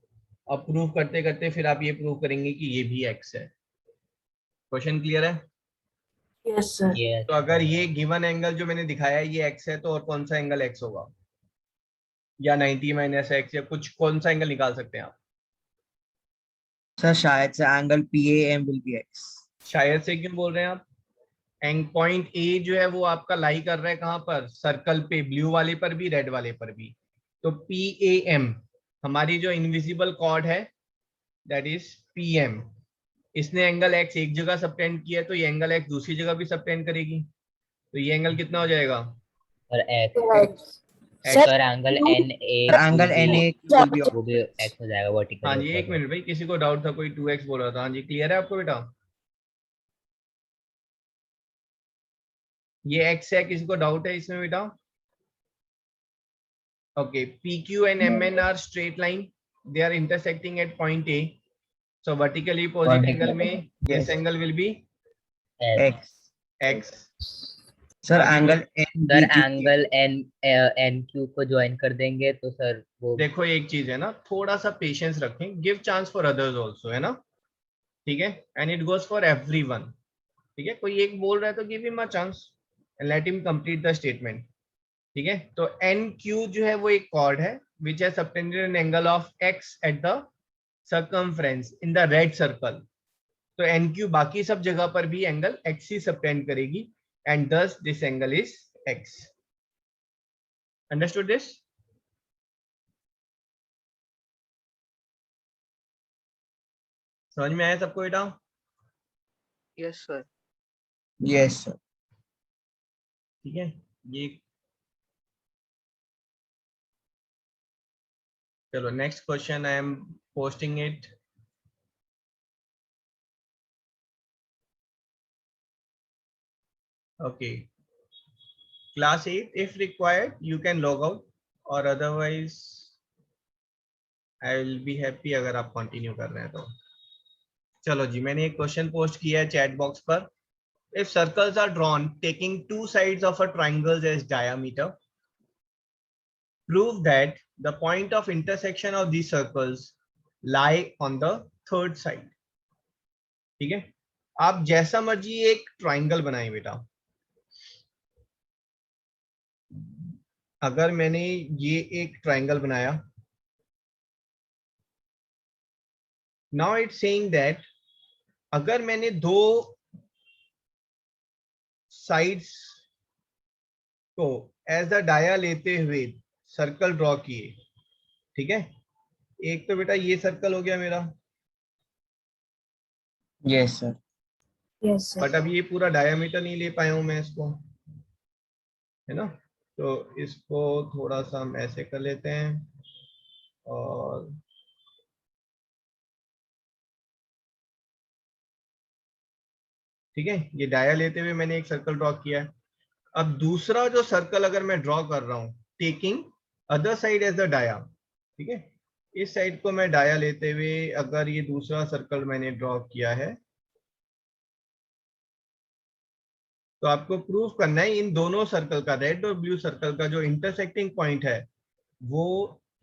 और प्रूव करते करते फिर आप ये प्रूव करेंगे कि ये भी एक्स है। क्वेश्चन क्लियर है? Yes, sir. तो अगर ये गिवन एंगल जो मैंने दिखाया है ये एक्स है, तो और कौन सा एंगल एक्स होगा, या 90 माइनस एक्स, या कुछ कौन सा एंगल निकाल सकते हैं आप? सर शायद से angle PAM will be x। शायद से क्यों बोल रहे हैं आप? एंड पॉइंट ए जो है वो आपका लाई कर रहा है कहाँ पर? सर्कल पे, ब्लू वाले पर भी, रेड वाले पर भी। तो PAM हमारी जो इनविजिबल कॉर्ड है, दैट इज PM। इसने एंगल एक्स एक जगह सबटेंड किया है, तो ये एंगल एक्स दूसरी जगह भी सबटेंड करेगी। तो ये एंगल कितना हो जाएगा? और x Right. Sir angle angle NA will be वो भी x हो जाएगा वर्टिकल। हाँ जी, एक मिनट भाई, किसी को डाउट था, कोई 2x बोल रहा था। हाँ जी, क्लियर है आपको बेटा? ये x है, किसी को डाउट है इसमें बेटा? Okay, PQ and MN are straight line, they are intersecting at point A, so vertically opposite angle में this angle will be x। x। Sir आगे एंगल सर एंगल NQ को ज्वाइन कर देंगे तो सर वो देखो, एक चीज है ना, थोड़ा सा पेशेंस रखें, give chance for others also, है ना? ठीक है, and it goes for everyone. ठीक है, कोई एक बोल रहा है तो give him a chance and let him complete the statement. ठीक है, तो NQ जो है वो एक कॉर्ड है विच है subtended N angle of x eight the circumference in the red circle. तो NQ बाकी सब जगह पर भी एंगल x ही सबटेंड करेगी, and thus this angle is x। Understood this? समझ में आया सबको बेटा? Yes sir. Yes sir. ठीक है, ये चलो next question I am posting it. Okay, class 8 if required you can log out, or otherwise I will be happy अगर आप कंटिन्यू कर रहे हैं तो। चलो जी, मैंने एक क्वेश्चन पोस्ट किया है चैट बॉक्स पर। If circles are drawn taking two sides of a triangle as diameter, prove that the point of intersection of these circles lie on the third side। ठीक है, आप जैसा मर्जी एक ट्राइंगल बनाए बेटा। अगर मैंने ये एक ट्राइंगल बनाया, नाउ इट्स सेइंग दैट अगर मैंने दो साइड्स को एज अ डाया लेते हुए सर्कल ड्रॉ किए, ठीक है, एक तो बेटा ये सर्कल हो गया मेरा, yes sir. Yes, sir. But अब ये पूरा डायामीटर नहीं ले पाया हूं मैं इसको, है ना? तो इसको थोड़ा सा हम ऐसे कर लेते हैं, और ठीक है, ये डाया लेते हुए मैंने एक सर्कल ड्रॉ किया है। अब दूसरा जो सर्कल अगर मैं ड्रॉ कर रहा हूं taking other side as the dia, ठीक है, इस साइड को मैं डाया लेते हुए अगर ये दूसरा सर्कल मैंने ड्रॉ किया है, तो आपको प्रूफ करना है इन दोनों सर्कल का, रेड और ब्लू सर्कल का जो इंटरसेक्टिंग पॉइंट है वो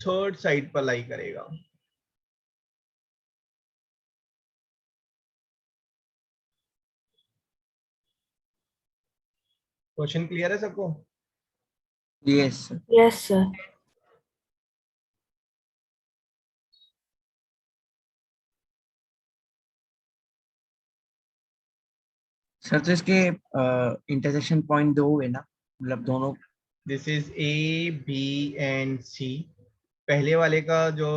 थर्ड साइड पर लाई करेगा। क्वेश्चन क्लियर है सबको? Yes sir. Yes, sir. Sir तो इसके इंटरसेक्शन पॉइंट दो है ना, मतलब दोनों। This is A, B and C। पहले वाले का जो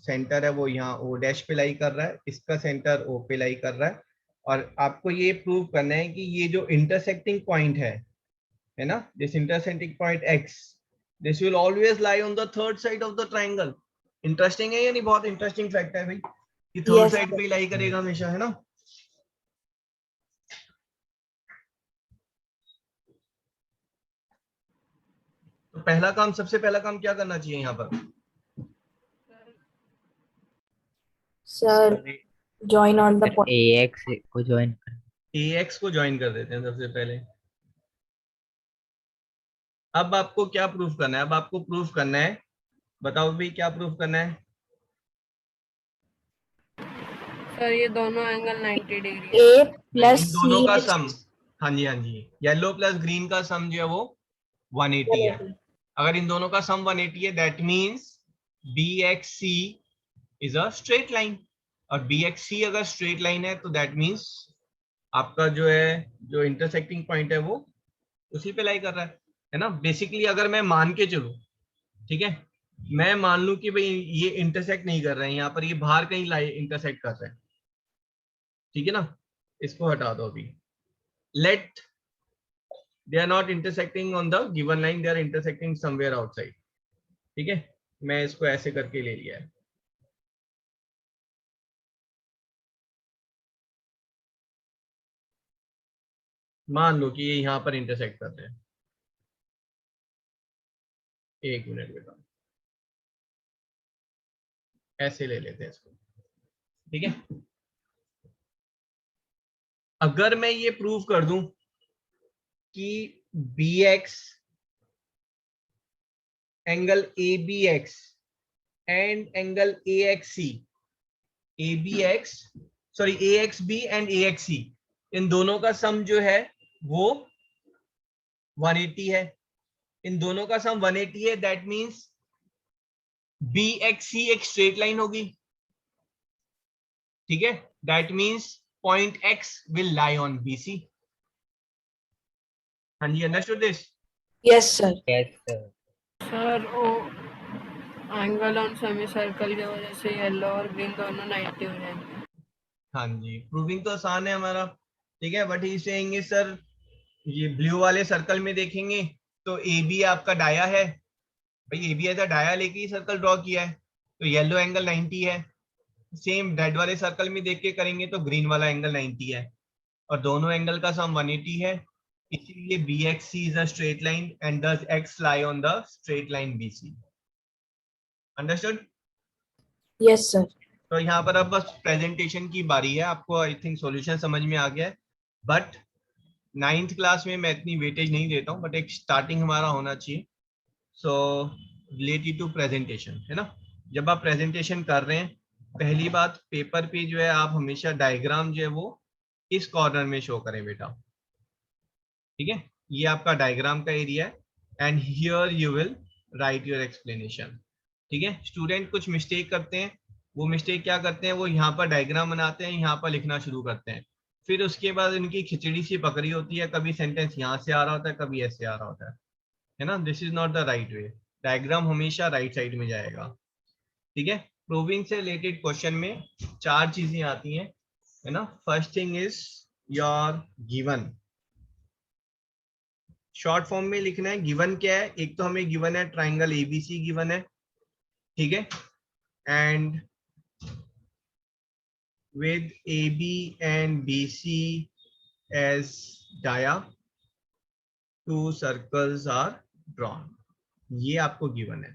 सेंटर है वो यहाँ O डैश पे लाई कर रहा है, इसका सेंटर O पे लाई कर रहा है, और आपको ये प्रूव करना है कि ये जो इंटरसेक्टिंग पॉइंट है ना, this intersecting point X, this will always lie on the third side of the triangle. Interesting है या नहीं? बहुत इंटरेस्टिंग फैक्ट है भाई, कि थर्ड Yes, साइड पे लाई करेगा हमेशा, है ना? तो तो पहला काम, सबसे पहला काम क्या करना चाहिए यहाँ पर? Sir, join all the points. AX को ज्वाइन AX को ज्वाइन कर देते हैं सबसे पहले। अब आपको क्या प्रूफ करना है? अब आपको प्रूफ करना है, बताओ भाई क्या प्रूफ करना है? सर ये दोनों एंगल 90 डिग्री है। A plus इन दोनों का C सम, हाँ जी हाँ जी, येलो प्लस ग्रीन का सम जो है वो 180 है। अगर इन दोनों का सम 180 है, that means BXC is a straight line, और BXC अगर स्ट्रेट लाइन है तो दैट मीन्स आपका जो है, जो इंटरसेक्टिंग पॉइंट है वो उसी पे लाई कर रहा है ना। बेसिकली अगर मैं मान के चलूं, ठीक है, मैं मान लूं कि भाई ये इंटरसेक्ट नहीं कर रहे हैं, यहाँ पर ये बाहर कहीं लाई इंटरसेक्ट कर रहे हैं, ठीक है ना, इसको हटा दो अभी। Let they are not intersecting on the given line, they are intersecting somewhere outside, ठीक है। मैं इसको ऐसे करके ले लिया है। मान लो कि ये यहाँ पर इंटरसेक्ट करते हैं, एक मिनट बेटा, ऐसे ले लेते हैं इसको, ठीक है। अगर मैं ये प्रूव कर दूं कि BX angle ABX and angle AXB and AXC, इन दोनों का सम जो है वो 180 है, इन दोनों का सम 180 है, दैट मींस BXC एक स्ट्रेट लाइन होगी, ठीक है। That means point X will lie on BC। हाँ जी, understood this? Yes, sir. Yes sir. Sir वो एंगल ऑन सेमी सर्कल की वजह से येलो और ग्रीन दोनों 90 हो जाएंगे। हाँ जी, प्रूविंग तो आसान है हमारा, ठीक है। बट ही सेइंग सर, ये ब्लू वाले सर्कल में देखेंगे तो AB आपका डाया है, भाई AB एज अ डाया लेके ही सर्कल ड्रॉ किया है, तो येलो एंगल 90 है। सेम रेड वाले सर्कल में देख के करेंगे तो ग्रीन वाला एंगल 90 है, और दोनों एंगल का सम 180 है, इसीलिए BXC is a straight line and does X lie on the straight line BC। Understood? Yes, sir. तो यहाँ पर अब बस प्रेजेंटेशन की बारी है। आपको आई थिंक सॉल्यूशन समझ में आ गया है, बट 9th क्लास में मैं इतनी वेटेज नहीं देता हूँ, बट एक स्टार्टिंग हमारा होना चाहिए। सो रिलेटेड टू प्रेजेंटेशन, है ना। जब आप प्रेजेंटेशन कर रहे हैं, पहली बात पेपर पे जो है आप हमेशा डायग्राम जो है वो इस कॉर्नर में शो करें बेटा, ठीक है। ये आपका डायग्राम का एरिया है, and here you will write your explanation, ठीक है। स्टूडेंट कुछ मिस्टेक करते हैं, वो मिस्टेक क्या करते हैं, वो यहाँ पर डायग्राम बनाते हैं, यहाँ पर लिखना शुरू करते हैं, फिर उसके बाद इनकी खिचड़ी सी पकड़ी होती है, कभी सेंटेंस यहाँ से आ रहा होता है, कभी ऐसे आ रहा होता है ना। This is not the right way, diagram हमेशा राइट साइड में जाएगा, ठीक है। प्रूविंग से रिलेटेड क्वेश्चन में 4 चीजें आती हैं, है ना। First thing is your given, short form में लिखना है। गिवन क्या है? एक तो हमें गिवन है ट्राइंगल ABC गिवन है, ठीक है, and with AB and BC as dia, 2 circles are drawn। ये आपको गिवन है,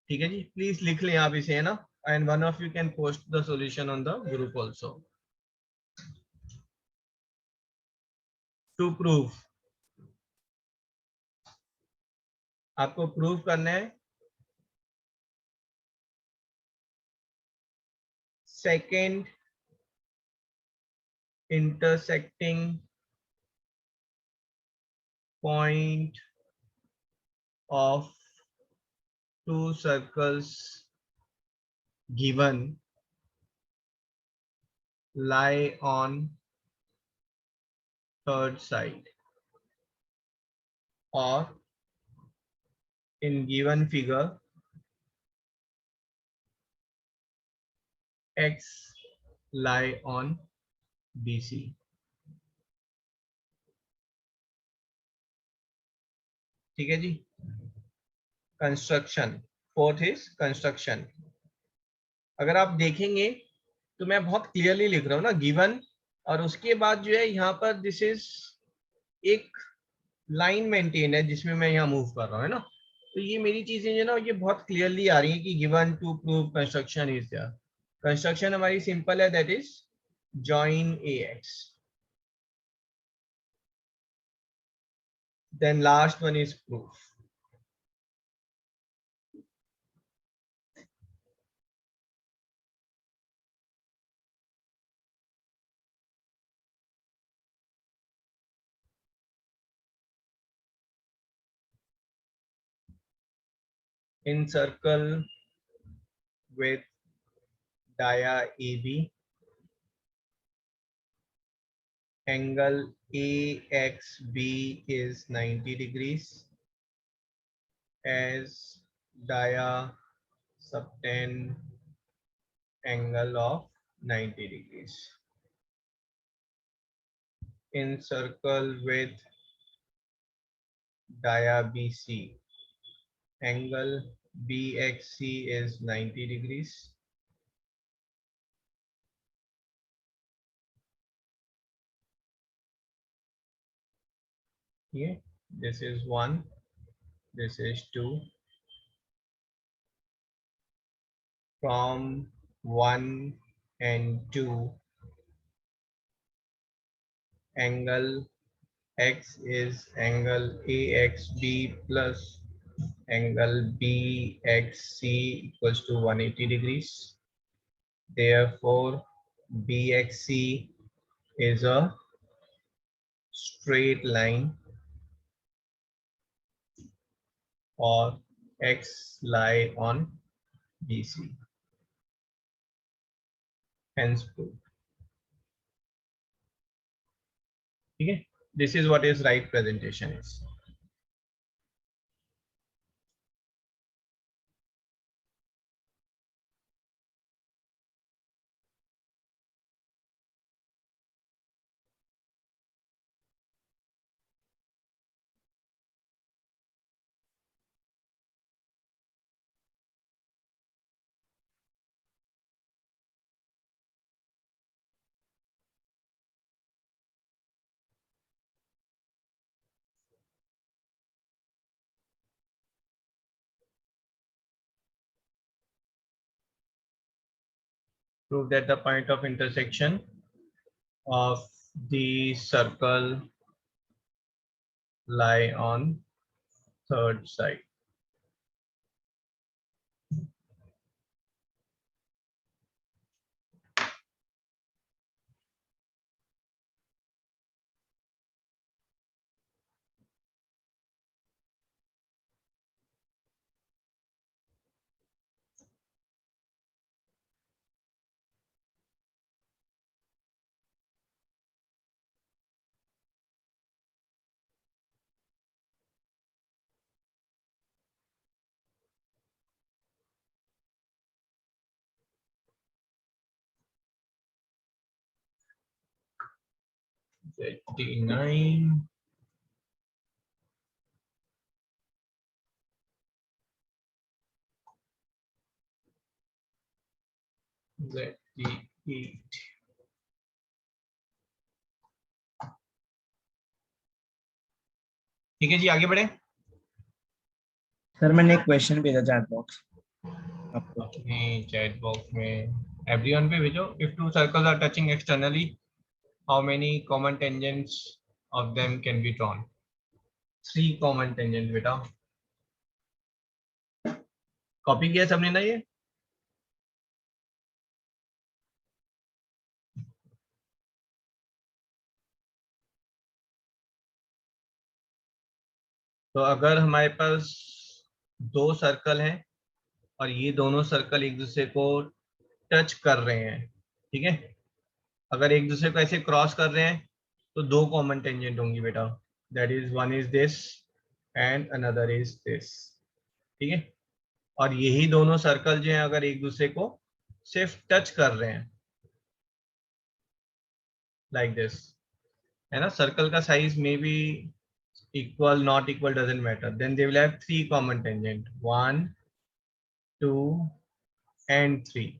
ठीक है जी। प्लीज लिख लें आप इसे, है ना, and one of you can post the solution on the group also. To prove, आपको प्रूव करना है second intersecting point of 2 circles given lie on third side, or in given figure X lie on BC। ठीक है जी। Construction, fourth is construction. अगर आप देखेंगे तो मैं बहुत क्लियरली लिख रहा हूँ ना, गिवन और उसके बाद जो है यहाँ पर दिस इज एक लाइन मेंटेन है जिसमें मैं यहाँ मूव कर रहा हूँ, है ना। तो ये मेरी चीजें जो ना ये बहुत क्लियरली आ रही है कि given to prove construction is there. Construction हमारी सिंपल है, that is join AX, then last one is proof. Encircle with dia AB, angle AXB is 90 degrees as dia subtend angle of 90 degrees. Encircle with dia BC, angle BXC is 90 degrees. Yeah, this is 1, this is 2. From 1 and 2, angle X is angle AXB plus angle BXC equals to 180 degrees. Therefore, BXC is a straight line or X lie on BC. Hence proved. Okay, this is what is right presentation is. Prove that the point of intersection of the circle lie on third side. Z9. Z8. ठीक है जी, आगे बढ़े। Sir मैंने एक question भेजा chat box आपको। Chat box में everyone पे भेजो। If two circles are touching externally, how many common tangents of them can be drawn? 3 common tangent बेटा। कॉपी किया सबने ना ये? तो अगर हमारे पास 2 सर्कल हैं और ये दोनों सर्कल एक दूसरे को टच कर रहे हैं, ठीक है, अगर एक दूसरे को ऐसे क्रॉस कर रहे हैं तो 2 कॉमन टेंजेंट होंगी बेटा, that is one is this and another is this, ठीक है। और यही दोनों सर्कल जो हैं अगर एक दूसरे को सिर्फ टच कर रहे हैं लाइक दिस, है ना, सर्कल का size may be equal, not equal, doesn't matter, then they will have 3 common tangent, 1, 2 and 3।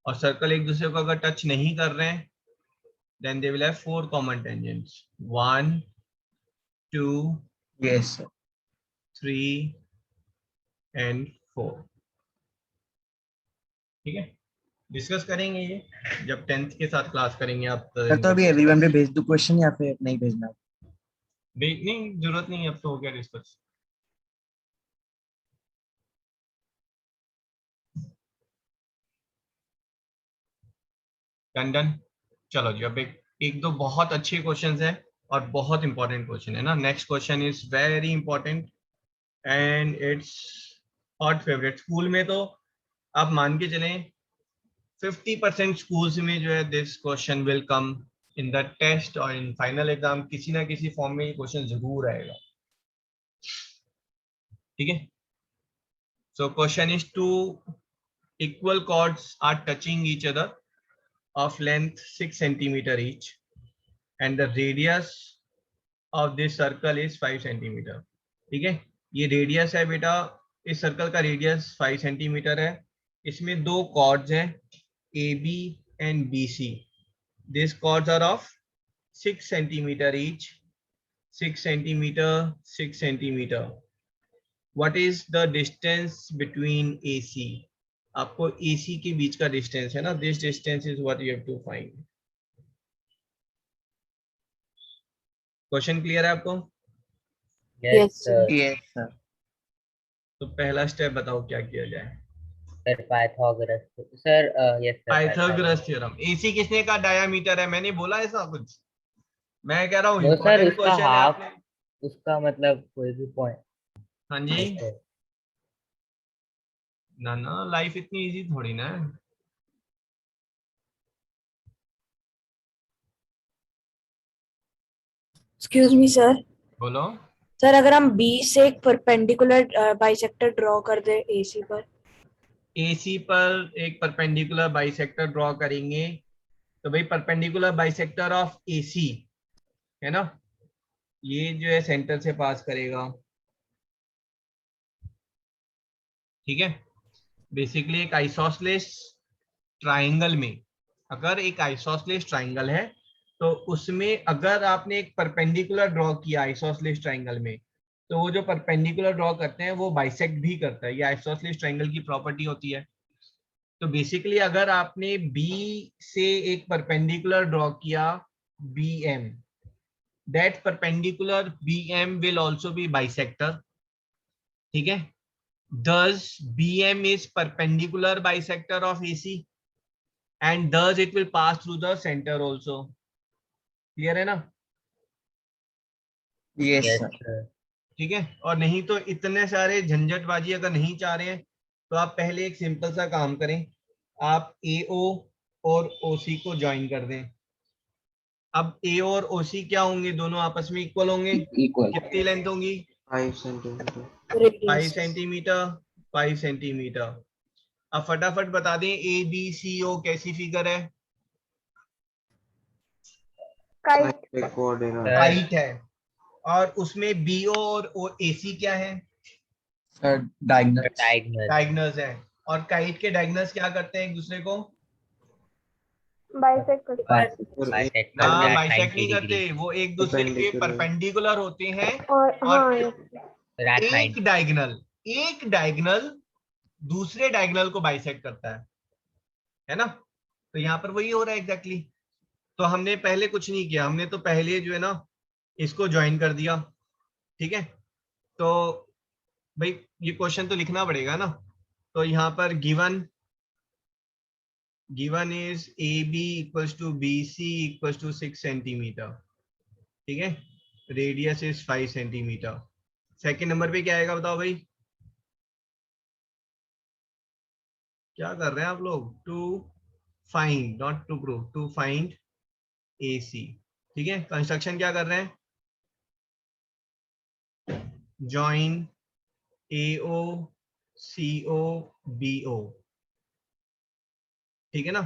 और सर्कल एक दूसरे को अगर टच नहीं कर रहे हैं then they will have 4 common tangents, 1 2 Yes, sir. 3 and 4. ठीक है, डिस्कस करेंगे ये जब 10th के साथ क्लास करेंगे आप सर तो अभी एवरीवन पे भेज दो क्वेश्चन या फिर नहीं भेजना? नहीं, जरूरत नहीं, अब तो हो गया डिस्कस। डन। चलो जी, अब एक दो बहुत अच्छे क्वेश्चंस हैं और बहुत इंपॉर्टेंट क्वेश्चन है ना। Next question is very important and it's hot favourite. School में तो आप मान के चलें 50% स्कूल्स में जो है this question will come in the test और इन फाइनल एग्जाम, किसी ना किसी फॉर्म में ये क्वेश्चन जरूर आएगा। ठीक है, so question is to equal chords are touching each other of length 6 centimeter each and the radius of this circle is 5 centimeter. ठीक है, ये रेडियस है बेटा, इस सर्कल का रेडियस 5 सेंटीमीटर है। इसमें दो कॉर्ड्स हैं AB and BC. These chords are of 6 centimeter each, 6 centimeter, 6 centimeter. What is the distance between AC? आपको AC के बीच का डिस्टेंस है ना, this distance is what you have to find. Question clear है आपको? Yes, sir. Yes, sir. तो पहला step बताओ क्या किया जाए। Sir Pythagoras sir, yes sir, Pythagoras theorem. AC किसने का डायामीटर है? मैंने बोला ऐसा कुछ? मैं कह रहा हूँ वो सर इंपॉर्टेंट उसका क्वेश्चन है हाफ, आपने। उसका मतलब कोई भी पॉइंट। हाँ जी, ना लाइफ इतनी इजी थोड़ी ना है। Excuse me, sir. बोलो। सर अगर हम B से एक परपेंडिकुलर बाइसेक्टर ड्रॉ कर दे AC पर। AC पर एक परपेंडिकुलर बाइसेक्टर ड्रॉ करेंगे तो भाई परपेंडिकुलर बाइसेक्टर ऑफ AC है ना, ये जो है सेंटर से पास करेगा। ठीक है, बेसिकली एक आइसोसेलेस ट्राइंगल में, अगर एक आइसोसेलेस ट्राइंगल है तो उसमें अगर आपने एक परपेंडिकुलर ड्रॉ किया आइसोसेलेस ट्राइंगल में, तो वो जो परपेंडिकुलर ड्रॉ करते हैं वो बाइसेक्ट भी करता है। ये आइसोसेलेस ट्राइंगल की प्रॉपर्टी होती है। तो बेसिकली अगर आपने बी से एक परपेंडिकुलर ड्रॉ किया BM, that perpendicular BM will also be bisector. ठीक है, thus BM is perpendicular bisector of AC and thus it will pass through the center also. Clear है ना? Yes, yes sir. सर। ठीक है, और नहीं तो इतने सारे झंझटबाजी अगर नहीं चाह रहे हैं तो आप पहले एक सिंपल सा काम करें, आप AO और OC को ज्वाइन कर दें। अब AO और OC क्या होंगे? दोनों आपस में इक्वल होंगे। Equal. कितनी लेंथ होंगी? 5 सेंटीमीटर। 5 Radius. 5 centimetre, 5 centimetre. अब फटाफट बता दें ABCO कैसी फिगर है? एक कोऑर्डिनेट। काइट है। और उसमें BO और AC क्या है? Sir, diagonals. डायगोनल। डायगोनल्स है। और काइट के डायगोनल्स क्या करते हैं एक दूसरे को? बाइसेक्ट और एक ना, बाइसेक्ट बाइसेक्ट नहीं 90 करते, डिग्री। वो एक दूसरे के Perpendicular. परपेंडिकुलर होते हैं। और हाँ और एट एक डायगोनल दूसरे डायगोनल को बाइसेक्ट करता है ना। तो यहाँ पर वही हो रहा है एग्जैक्टली। तो हमने पहले कुछ नहीं किया, हमने तो पहले जो है ना इसको ज्वाइन कर दिया। ठीक है, तो भाई ये क्वेश्चन तो लिखना पड़ेगा ना। तो यहाँ पर given is AB equals to BC equals to 6 centimetre. ठीक है, radius is 5 centimetre. Second number पे क्या आएगा बताओ भाई? क्या कर रहे हैं आप लोग? To find, not to prove, to find AC। ठीक है, कंस्ट्रक्शन क्या कर रहे हैं? Join AO CO BO। ठीक है ना।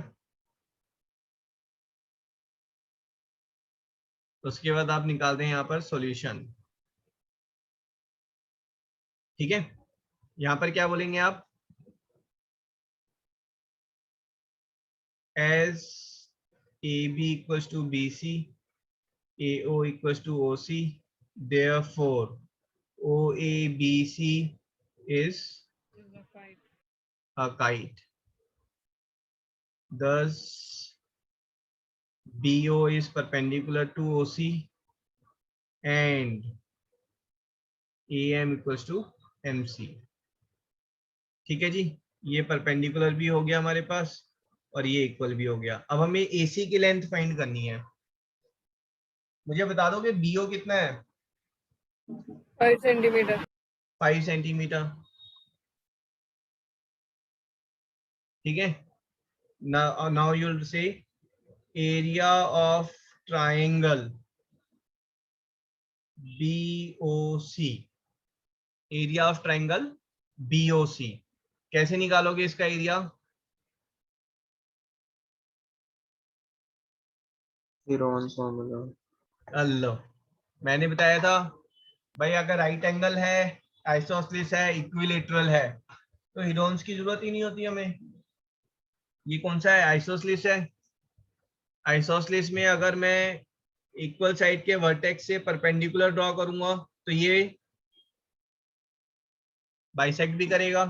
उसके बाद आप निकाल दें यहाँ पर सॉल्यूशन। ठीक है, यहाँ पर क्या बोलेंगे आप? As AB equals to BC, AO equals to OC. Therefore, OABC is a kite. Thus, BO is perpendicular to OC and AM equals to MC. ठीक है जी, ये परपेंडिकुलर भी हो गया हमारे पास और ये इक्वल भी हो गया। अब हमें AC की लेंथ फाइंड करनी है। मुझे बता दो कि BO कितना है? 5 सेंटीमीटर। 5 सेंटीमीटर। ठीक है, now you'll say area of triangle BOC, area of triangle BOC कैसे निकालोगे इसका एरिया? Heron's formula. अल्लो, मैंने बताया था भाई, अगर राइट एंगल है, आइसोसेलेस है, इक्विलेटरल है, तो हीरोन्स की जरूरत ही नहीं होती हमें। ये कौन सा है? आइसोसेलेस है। आइसोसेलेस में अगर मैं इक्वल साइड के वर्टेक्स से परपेंडिकुलर ड्रॉ करूंगा तो ये बाइसेक्ट भी करेगा,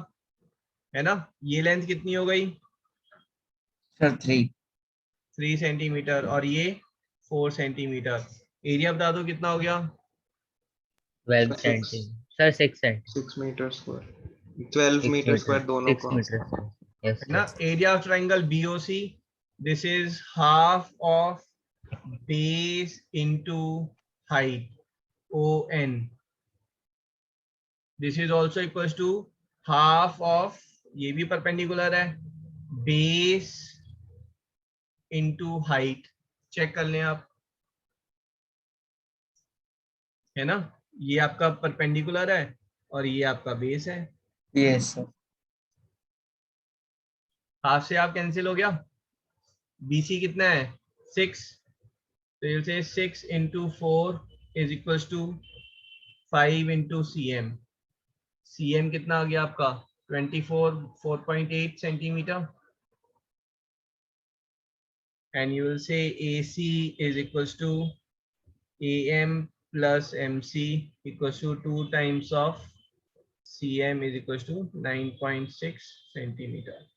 है ना। ये लेंथ कितनी हो गई? सर 3 सेंटीमीटर और ये 4 सेंटीमीटर। एरिया बता दो कितना हो गया? 12 6 centimetre sir, 6 centimetre 6 meter square, 12 meter square दोनों 6 का। Metre sir. यस है ना। Area of triangle BOC, this is half of base into height ON। This is also equal to half of, ये भी परपेंडिकुलर है, बेस इनटू हाइट। चेक कर लें आप, है ना। ये आपका परपेंडिकुलर है और ये आपका बेस है। Yes sir. हाफ से हाफ कैंसिल हो गया। BC कितना है? 6, तो ये से 6 into 4 is equal to 5 into CM। CM कितना आ गया आपका? 4.8 centimetre. And you will say AC is equal to AM plus MC equal to 2 times of CM is equal to 9.6 centimetre.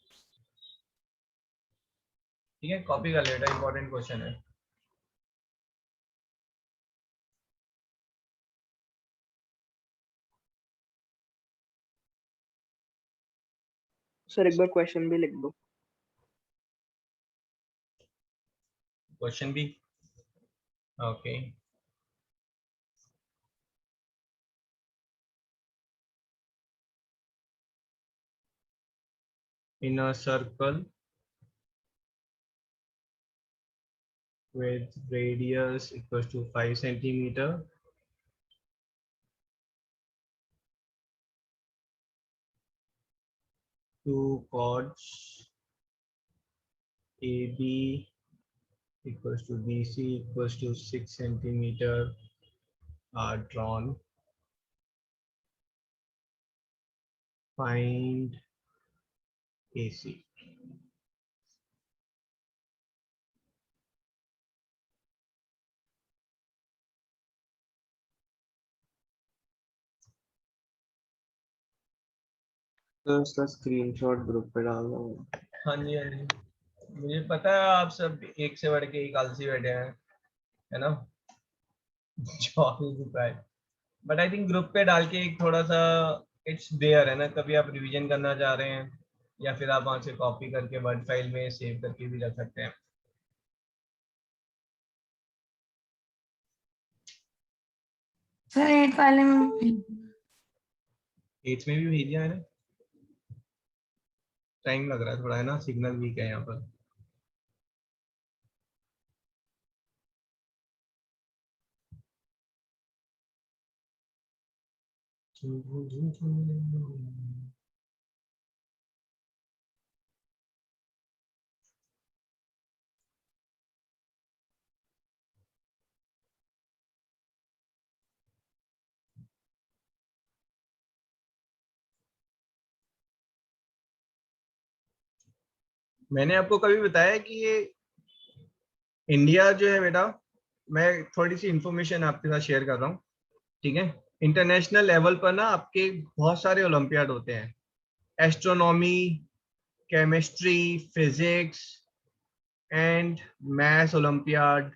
ठीक है, कॉपी कर लेना, इंपॉर्टेंट क्वेश्चन है। Sir एक बार क्वेश्चन भी लिख दो। क्वेश्चन भी okay. In a circle with radius equals to 5 centimeter, two chords AB equals to BC equals to 6 centimeter are drawn. Find AC. तो उसका स्क्रीनशॉट ग्रुप पे डाल दो। हाँ जी, हाँ जी, मुझे पता है आप सब एक से बढ़ के एक आलसी बैठे हैं, है ना। बट आई थिंक ग्रुप पे डाल के एक थोड़ा सा इट्स देयर, है ना। कभी आप रिवीजन करना चाह रहे हैं या फिर आप वहां से कॉपी करके वर्ड फाइल में सेव करके भी रख सकते हैं। सर 8 वाले में 8 में भी भेज दिया मैंने। टाइम लग रहा है थोड़ा, है ना, सिग्नल वीक है यहाँ पर। मैंने आपको कभी बताया कि ये इंडिया जो है बेटा, मैं थोड़ी सी इंफॉर्मेशन आपके साथ शेयर कर रहा हूँ, ठीक है। इंटरनेशनल लेवल पर ना आपके बहुत सारे ओलंपियाड होते हैं, astronomy, chemistry, physics and maths olympiad,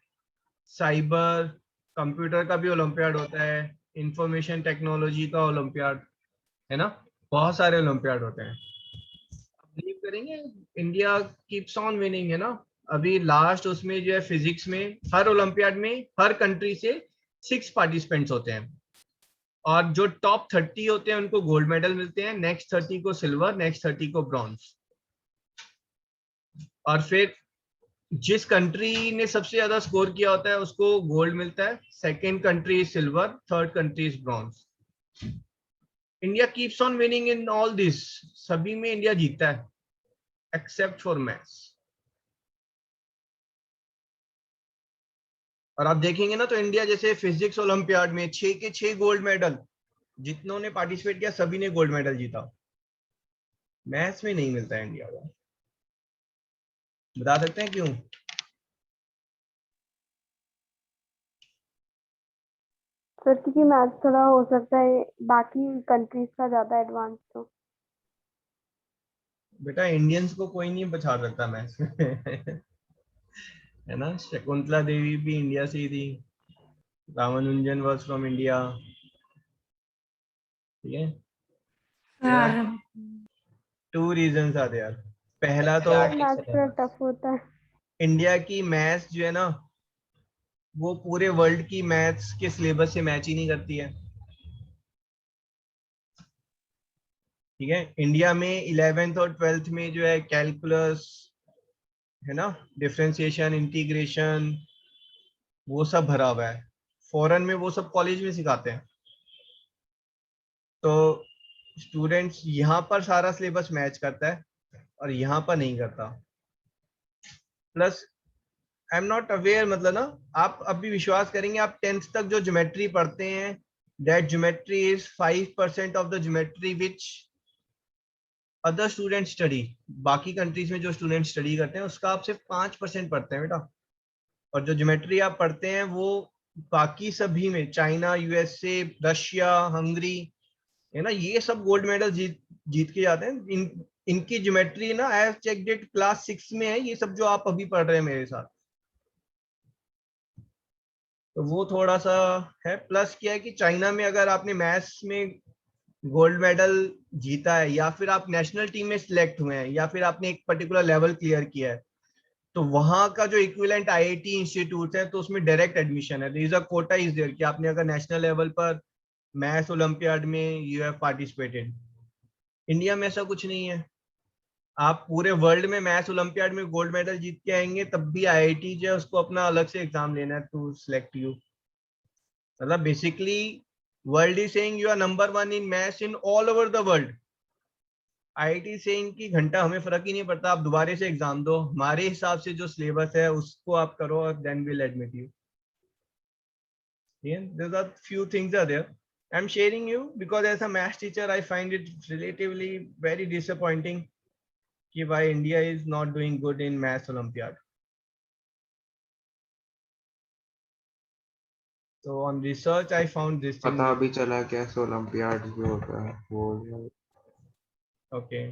cyber, computer का भी ओलंपियाड होता है, इंफॉर्मेशन टेक्नोलॉजी का ओलंपियाड, है ना। बहुत सारे ओलंपियाड होते हैं। आप बिलीव करेंगे, इंडिया कीप्स ऑन विनिंग, है ना। अभी लास्ट उसमें जो है फिजिक्स में, हर ओलंपियाड में हर कंट्री से 6 पार्टिसिपेंट्स होते हैं, और जो टॉप 30 होते हैं उनको गोल्ड मेडल मिलते हैं, नेक्स्ट 30 को सिल्वर, नेक्स्ट 30 को ब्रॉन्ज। और फिर जिस कंट्री ने सबसे ज्यादा स्कोर किया होता है उसको गोल्ड मिलता है, second country silver, third country is bronze. India keeps on winning in all this, सभी में इंडिया जीतता है एक्सेप्ट फॉर मैथ्स। और आप देखेंगे ना तो इंडिया जैसे फिजिक्स ओलंपियाड में 6 के 6 गोल्ड मेडल, जितनों ने पार्टिसिपेट किया सभी ने गोल्ड मेडल जीता। मैथ्स में नहीं मिलता है इंडिया का, बता सकते हैं क्यों? सर क्योंकि मैथ्स थोड़ा हो सकता है बाकी कंट्रीज का ज्यादा एडवांस तो। बेटा इंडियंस को कोई नहीं बचा सकता मैथ्स में है ना। शकुंतला देवी भी इंडिया से ही थी, रामानुजन वाज फ्रॉम इंडिया, ठीक है। Sir 2 reasons are there. पहला तो मैथ्स थोड़ा टफ होता है। इंडिया की मैथ्स जो है ना वो पूरे वर्ल्ड की मैथ्स के सिलेबस से मैच ही नहीं करती है, ठीक है। इंडिया में 11th और 12th में जो है कैलकुलस, है ना, डिफरेंशिएशन, इंटीग्रेशन, वो सब भरा हुआ है। फॉरेन में वो सब कॉलेज में सिखाते हैं, तो स्टूडेंट्स यहाँ पर सारा सिलेबस मैच करता है और यहाँ पर नहीं करता। Plus I am not aware, मतलब ना आप अभी विश्वास करेंगे, आप 10th तक जो ज्योमेट्री पढ़ते हैं, that geometry is 5% of the geometry which other student study. बाकी कंट्रीज में जो स्टूडेंट स्टडी करते हैं उसका आप सिर्फ 5% पढ़ते हैं बेटा। और जो ज्योमेट्री आप पढ़ते हैं वो बाकी सभी में, चाइना, यूएसए, रशिया, हंगरी, है ना, ये सब गोल्ड मेडल जीत के जाते हैं। इनकी ज्योमेट्री ना, I have checked it, class 6 में है ये सब जो आप अभी पढ़ रहे हैं मेरे साथ। तो वो थोड़ा सा है। प्लस क्या है कि चाइना में अगर आपने मैथ्स में गोल्ड मेडल जीता है, या फिर आप नेशनल टीम में सिलेक्ट हुए हैं, या फिर आपने एक पर्टिकुलर लेवल क्लियर किया है, तो वहां का जो इक्विवेलेंट आईआईटी इंस्टीट्यूट है तो उसमें डायरेक्ट एडमिशन है। There is a quota is there कि आपने अगर नेशनल लेवल पर मैथ्स ओलंपियाड में यू हैव पार्टिसिपेटेड। इंडिया में ऐसा कुछ नहीं है। आप पूरे वर्ल्ड में मैथ्स ओलंपियाड में गोल्ड मेडल जीत के आएंगे तब भी आईआईटी जो है उसको अपना अलग से एग्जाम लेना है टू सिलेक्ट यू। मतलब basically world is saying you are number 1 in maths in all over the world. IIT saying की घंटा हमें फर्क ही नहीं पड़ता, आप दोबारा से एग्जाम दो, हमारे हिसाब से जो सिलेबस है उसको आप करो और then will admit you. There are few things are there. I'm sharing you because as a math teacher I find it relatively very disappointing why India is not doing good in maths Olympiad. So on research I found this thing. पता भी चला कैसे olympiad जो होता है वो। Okay.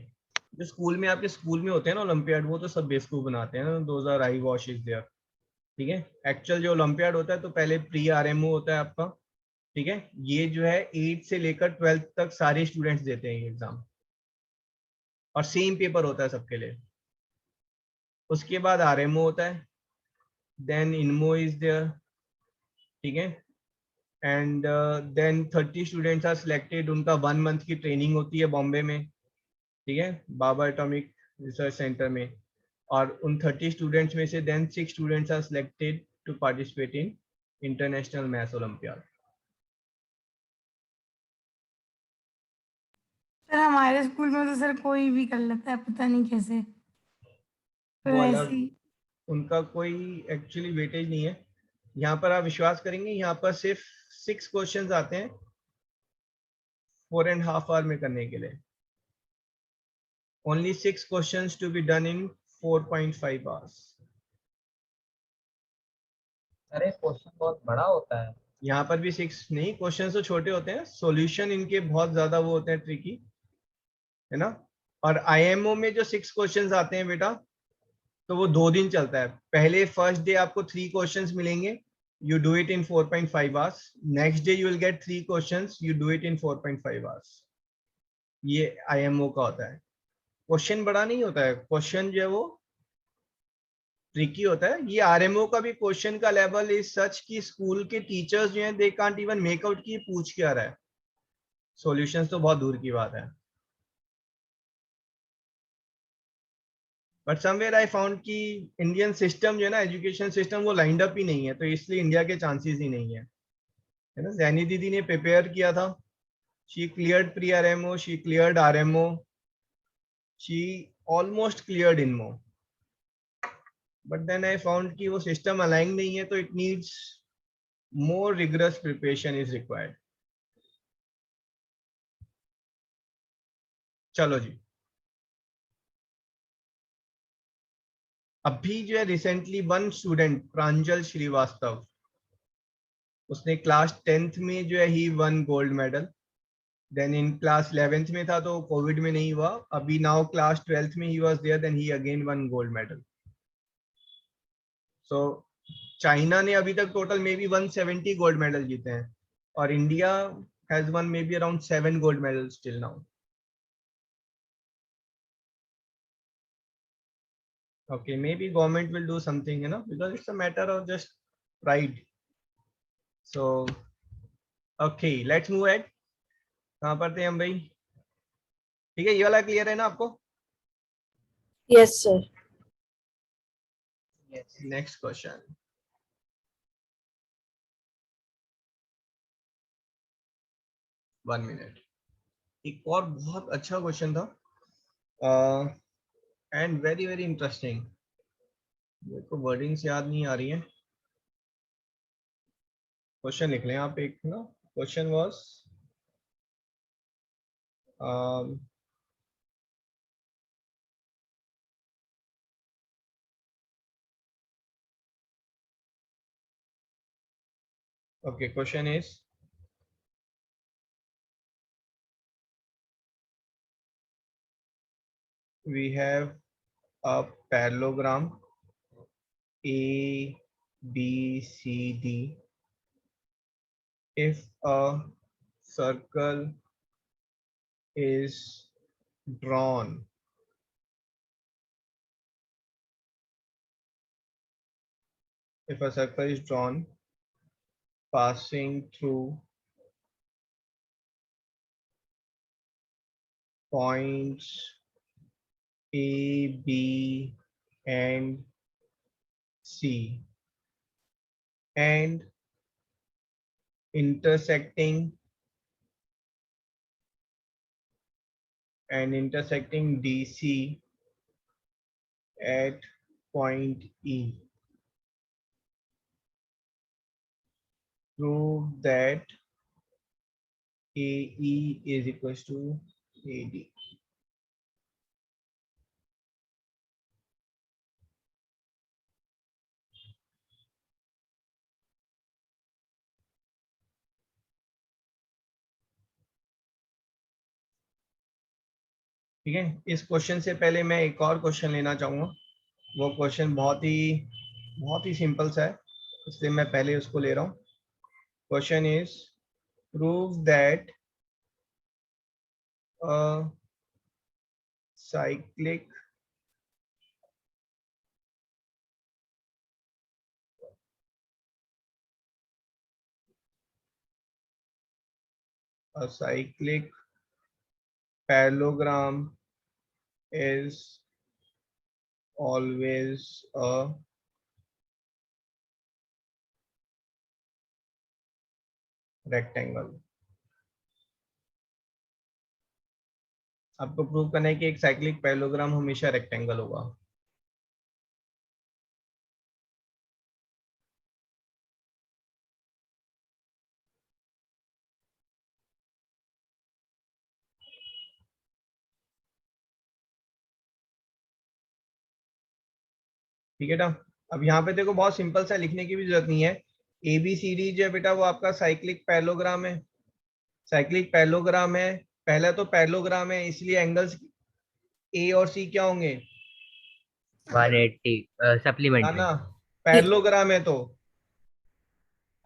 जो school में, आपके स्कूल में होते हैं ना ओलंपियाड, वो तो सब बेवकूफ बनाते हैं ना, those are eyewash is there, ठीक है। एक्चुअल जो ओलंपियाड होता है तो पहले प्री आरएमओ होता है आपका, ठीक है। ये जो है 8 से लेकर 12th तक सारे स्टूडेंट्स देते हैं ये एग्जाम, और सेम पेपर होता है सबके लिए। उसके बाद आरएमओ होता है, देन इनमो इज देयर, ठीक है। And then 30 students are selected, उनका 1 मंथ की ट्रेनिंग होती है बॉम्बे में, ठीक है, बाबा एटॉमिक रिसर्च सेंटर में। और उन 30 स्टूडेंट्स में से then 6 students are selected to participate in international maths olympiad. Sir हमारे स्कूल में तो सर कोई भी कर लेता है, पता नहीं कैसे। तो वो ऐसे अलग, ही उनका कोई एक्चुअली वेटेज नहीं है। यहाँ पर आप विश्वास करेंगे, यहाँ पर सिर्फ 6 क्वेश्चंस आते हैं 4.5 आवर में करने के लिए। Only 6 questions to be done in 4.5 hours. अरे क्वेश्चन बहुत बड़ा होता है। यहाँ पर भी 6 नहीं, क्वेश्चन तो छोटे होते हैं, सॉल्यूशन इनके बहुत ज्यादा वो होते हैं, ट्रिकी, है ना। और आईएमओ में जो 6 क्वेश्चंस आते हैं बेटा, तो वो 2 दिन चलता है। पहले फर्स्ट डे आपको 3 क्वेश्चंस मिलेंगे, you do it in 4.5 hours. Next day you will get 3 questions, you do it in 4.5 hours. ये IMO का होता है। क्वेश्चन बड़ा नहीं होता है, क्वेश्चन जो है वो ट्रिकी होता है। ये आरएमओ का भी क्वेश्चन का लेवल इज सच कि स्कूल के टीचर्स जो हैं they can't even make out की पूछ क्या रहा है, सॉल्यूशंस तो बहुत दूर की बात है। बट समवेयर आई फाउंड कि इंडियन सिस्टम जो है ना, एजुकेशन सिस्टम, वो लाइंड अप ही नहीं है, तो इसलिए इंडिया के चांसेस ही नहीं है ना। जैनी दीदी ने प्रिपेयर किया था, she cleared pre RMO, she cleared RMO, she almost cleared INMO, but then I found कि वो सिस्टम अलाइन नहीं है, तो it needs more rigorous preparation is required. चलो जी, अभी जो है recently one student Pranjal Shrivastava, उसने क्लास 10th में जो है ही one gold medal. Then in class 11th में था तो कोविड में नहीं हुआ, अभी नाउ क्लास 12th में ही was there, then he again won gold medal. So China ने अभी तक total maybe 170 gold medal जीते हैं, और India has won maybe around 7 gold medals till now. Okay, maybe government will do something, you know, because it's a matter of just pride. So, okay, let's move ahead. कहाँ पर थे हम भाई? ठीक है, ये वाला क्लियर है ना आपको? Yes, sir. Yes. Next question, one minute. एक और बहुत अच्छा क्वेश्चन था एंड वेरी वेरी इंटरेस्टिंग, मेरे को वर्डिंग्स याद नहीं आ रही है। क्वेश्चन लिख लें आप एक ना। Question was okay, question is we have a parallelogram A B C D. If a circle is drawn passing through points A, B, and C and intersecting DC at point E, prove that AE is equals to AD. ठीक है, इस question से पहले मैं एक और question लेना चाहूंगा। वो क्वेश्चन बहुत ही सिंपल सा है, इसलिए मैं पहले उसको ले रहा हूँ। Question is prove that cyclic parallelogram is always a rectangle. आपको प्रूव करना है कि एक साइक्लिक पैरेललोग्राम हमेशा रेक्टेंगल होगा। ठीक है ना? अब यहाँ पे देखो बहुत सिंपल सा, लिखने की भी जरूरत नहीं है। ABCD जो है बेटा वो आपका साइक्लिक पैरेललोग्राम है, साइक्लिक पैरेललोग्राम है। पहला तो पैरेललोग्राम है, इसलिए एंगल्स A और C क्या होंगे? 180 ना सप्लीमेंट्री ना, पैरेललोग्राम है तो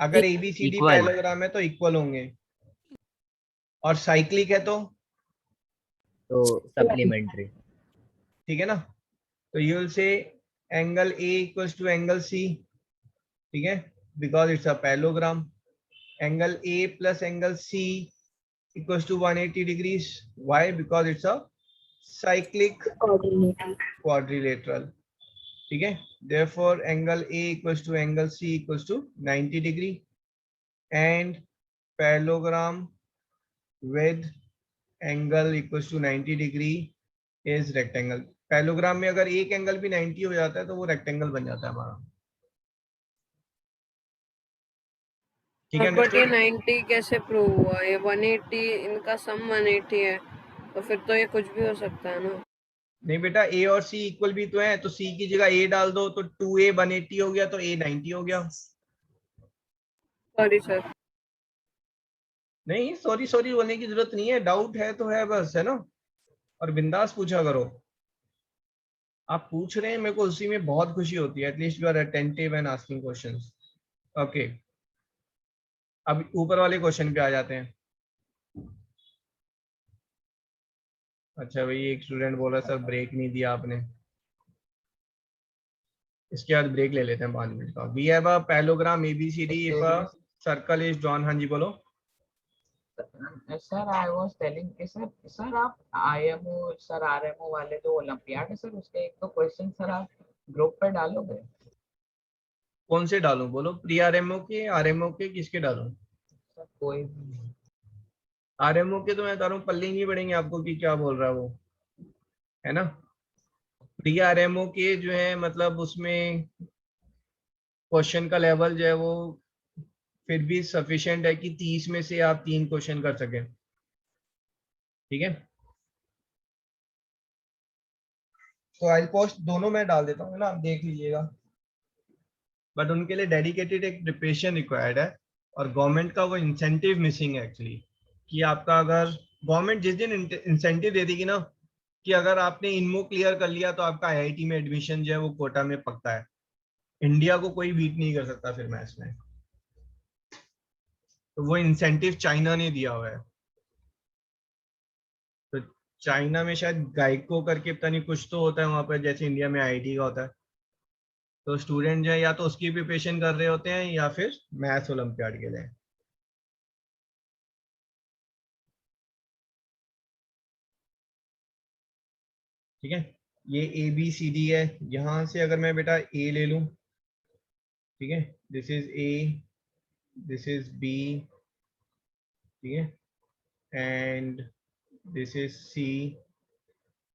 अगर ABCD इक्वल, पैरेललोग्राम है तो इक्वल होंगे, और साइक्लिक है तो सप्लीमेंट्री। ठीक है ना। तो you will say angle A equals to angle C, ठीक है, because it's a parallelogram. Angle A plus angle C equals to 180 degrees. Why? Because it's a cyclic quadrilateral. ठीक है, therefore angle A equals to angle C equals to 90 degree, and parallelogram with angle equals to 90 degree is rectangle. Parallelogram में अगर एक angle भी 90 हो जाता है तो वो रेक्टेंगल बन जाता है हमारा, ठीक है। बट ये 90 कैसे प्रूव हुआ? ये 180, इनका सम 180 है, तो फिर तो ये कुछ भी हो सकता है ना। नहीं बेटा, A और C इक्वल भी तो है, तो C की जगह A डाल दो तो 2A 180 हो गया, तो A 90 हो गया। Sorry sir. नहीं सॉरी सॉरी बोलने की जरूरत नहीं है, डाउट है तो है बस, है ना। और बिंदास पूछा करो, आप पूछ रहे हैं मेरे को उसी में बहुत खुशी होती है, at least you are attentive and asking questions. Okay, अब ऊपर वाले क्वेश्चन पे आ जाते हैं। अच्छा भाई, एक स्टूडेंट बोला सर ब्रेक नहीं दिया आपने, इसके बाद ब्रेक ले लेते हैं 5 मिनट का। We have a parallelogram ABCD if a circle is drawn. हाँ जी बोलो। सर आई वाज टेलिंग कि सर आप IMO सर RMO वाले जो ओलंपियाड है सर, उसके एक तो क्वेश्चन सर आप ग्रुप पे डालोगे? कौन से डालूं बोलो, प्री RMO के, RMO के, किसके डालूं? सर कोई भी। RMO के तो मैं बता रहा हूँ पल्ले ही नहीं पड़ेंगे आपको कि क्या बोल रहा है वो, है ना। प्री RMO के जो है मतलब उसमें क्वेश्चन का लेवल जो है वो फिर भी सफिशिएंट है कि 30 में से आप 3 क्वेश्चन कर सकें, ठीक है। तो आई पोस्ट दोनों में डाल देता हूँ, है ना, आप देख लीजिएगा। बट उनके लिए डेडिकेटेड एक प्रिपरेशन रिक्वायर्ड है, और गवर्नमेंट का वो इंसेंटिव मिसिंग है एक्चुअली, कि आपका अगर गवर्नमेंट जिस दिन इंसेंटिव दे देगी ना कि अगर आपने इनमो क्लियर कर लिया तो आपका IIT में एडमिशन जो है वो कोटा में पक्का है, इंडिया को कोई बीट नहीं कर सकता फिर मैथ्स में। तो वो इंसेंटिव चाइना ने दिया हुआ है। तो चाइना में शायद गाइको करके पता नहीं कुछ तो होता है वहां पर, जैसे इंडिया में IIT का होता है। तो स्टूडेंट जो है या तो उसकी प्रिपरेशन कर रहे होते हैं या फिर मैथ्स ओलंपियाड के लिए। ठीक है, ये ABCD है। यहां से अगर मैं बेटा A ले लूं, ठीक है, this is A, this is B, ठीक है, and this is C,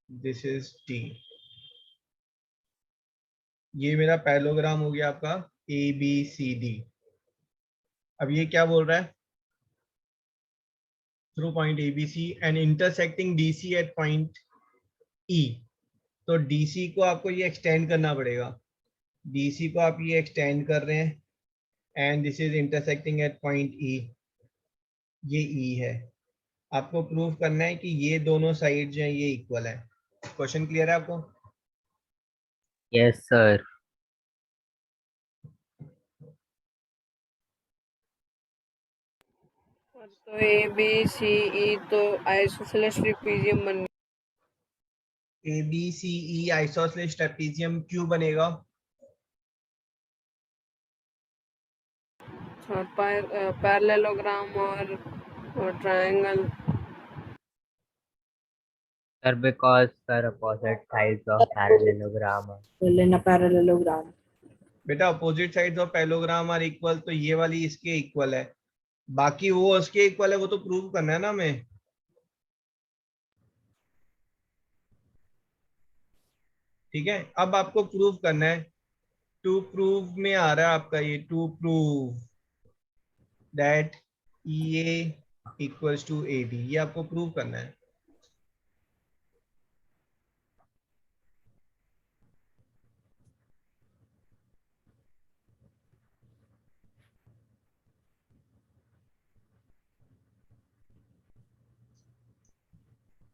this is D। ये मेरा पैरेललोग्राम हो गया आपका ABCD। अब ये क्या बोल रहा है, through point ABC and intersecting DC at point E। तो DC को आपको ये एक्सटेंड करना पड़ेगा, DC को आप ये एक्सटेंड कर रहे हैं, and this is intersecting at point E, ये E है। आपको प्रूव करना है कि ये दोनों साइड जो है ये इक्वल है। क्वेश्चन क्लियर है आपको? Yes sir. तो ABCE तो आइसोसेलेस ट्रेपेजियम बन ABCE आइसोसेलेस ट्रेपेजियम क्यों बनेगा? और पैरेललोग्राम और triangle. Sir because sir opposite sides of parallelogram लेना पैरेललोग्राम। बेटा opposite sides of parallelogram are equal, तो ये वाली इसके इक्वल है, बाकी वो उसके इक्वल है, वो तो प्रूव करना है ना हमें। ठीक है, अब आपको प्रूव करना है, टू प्रूव में आ रहा है आपका ये, to prove that EA equals to AD, ये आपको प्रूव करना है।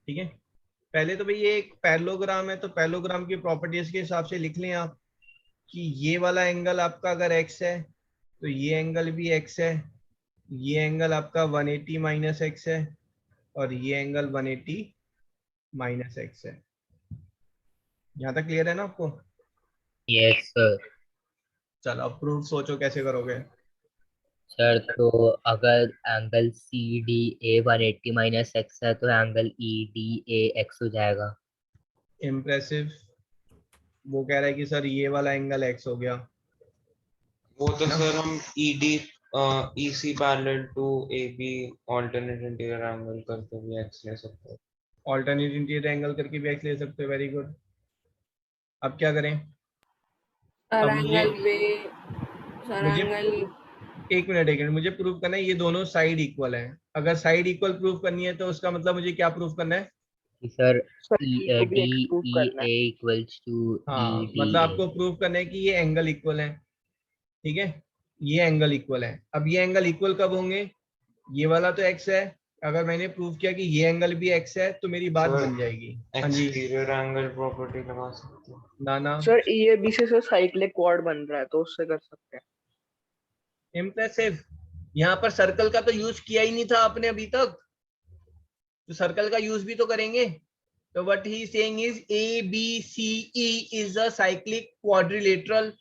ठीक है, पहले तो भाई ये एक पैरेललोग्राम है, तो पैरेललोग्राम की प्रॉपर्टीज के हिसाब से लिख लें आप कि ये वाला एंगल आपका अगर x है तो ये एंगल भी x है, ये एंगल आपका 180 माइनस x है, और ये एंगल 180 माइनस x है। यहाँ तक क्लियर है ना आपको? Yes sir. चलो अब प्रूफ सोचो कैसे करोगे। सर तो अगर angle C D A 180 minus x है तो angle E D A x हो जाएगा। इम्प्रेसिव। वो कह रहा है कि सर ये वाला एंगल x हो गया। वो तो ना? सर हम ED EC parallel to AB alternate interior angle करके भी एक्स ले सकते हैं। ऑल्टरनेट इंटीरियर एंगल करके भी x ले सकते हो, वेरी गुड। अब क्या करें? सर अब मुझे एंगल बी, सर मुझे एंगल एक मिनट, मुझे प्रूव करना है ये दोनों साइड इक्वल है। अगर साइड इक्वल प्रूव करनी है तो उसका मतलब मुझे क्या प्रूव करना है? कि सर सर ई को भी डी एक्सक्लूड ई करना ए है। इक्वल्स टू ई हाँ, डी मतलब ए। आपको प्रूव करना है कि ये एंगल इक्वल है। ठीक है, ये एंगल इक्वल है। अब ये एंगल इक्वल कब होंगे? ये वाला तो x है, अगर मैंने प्रूव किया कि ये एंगल भी x है तो मेरी बात सर बन जाएगी। हाँ जी, एक्सटीरियर एंगल प्रॉपर्टी लगा सकते हैं। नाना। सर EAB से सर साइक्लिक क्वाड बन रहा है तो उससे कर सकते हैं। इम्प्रेसिव। यहाँ पर सर्कल का तो यूज किया ही नहीं था आपने अभी तक, तो सर्कल का यूज भी तो करेंगे। तो what he saying is ABCE is a cyclic quadrilateral,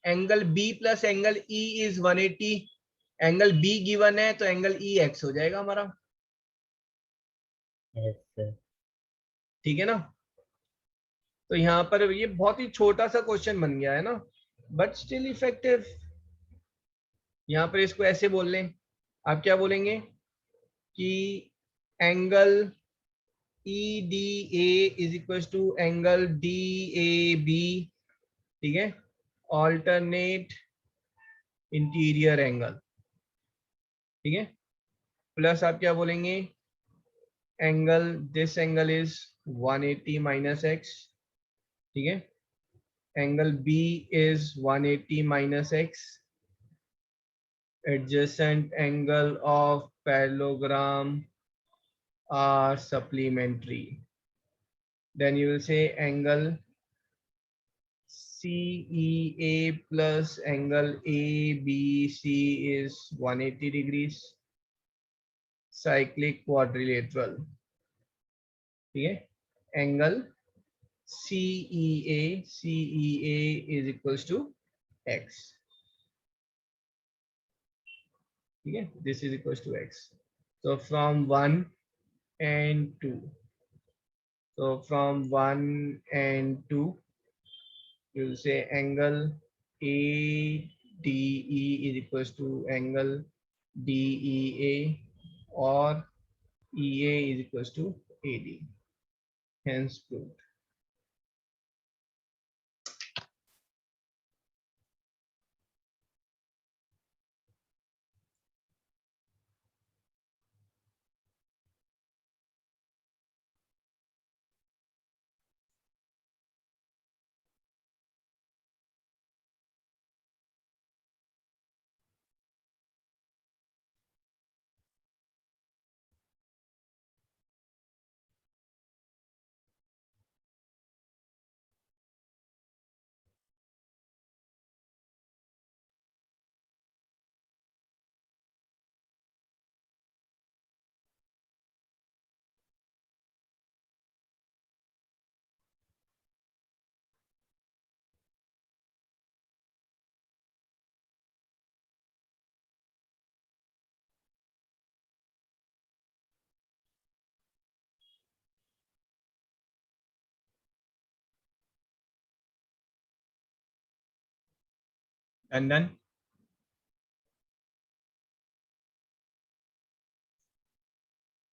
angle B plus angle E is 180, angle B given है तो एंगल E x हो जाएगा हमारा। Yes sir. ठीक है ना? तो यहाँ पर ये बहुत ही छोटा सा क्वेश्चन बन गया है ना, बट स्टिल इफेक्टिव। यहाँ पर इसको ऐसे बोल लें, आप क्या बोलेंगे कि angle EDA is equal to angle DAB, ठीक है, ऑल्टरनेट इंटीरियर एंगल। ठीक है, प्लस आप क्या बोलेंगे, angle this angle is 180 minus x। ठीक है, angle B is 180 minus x, adjacent angle of parallelogram are supplementary. Then you will say angle CEA plus angle ABC is 180 degrees, cyclic quadrilateral. ठीक है, angle CEA is equals to x. ठीक है, this is equals to x. So from 1 and 2, so from 1 and 2 you'll say angle ADE is equals to angle DEA, or EA is equals to AD, hence proved. And then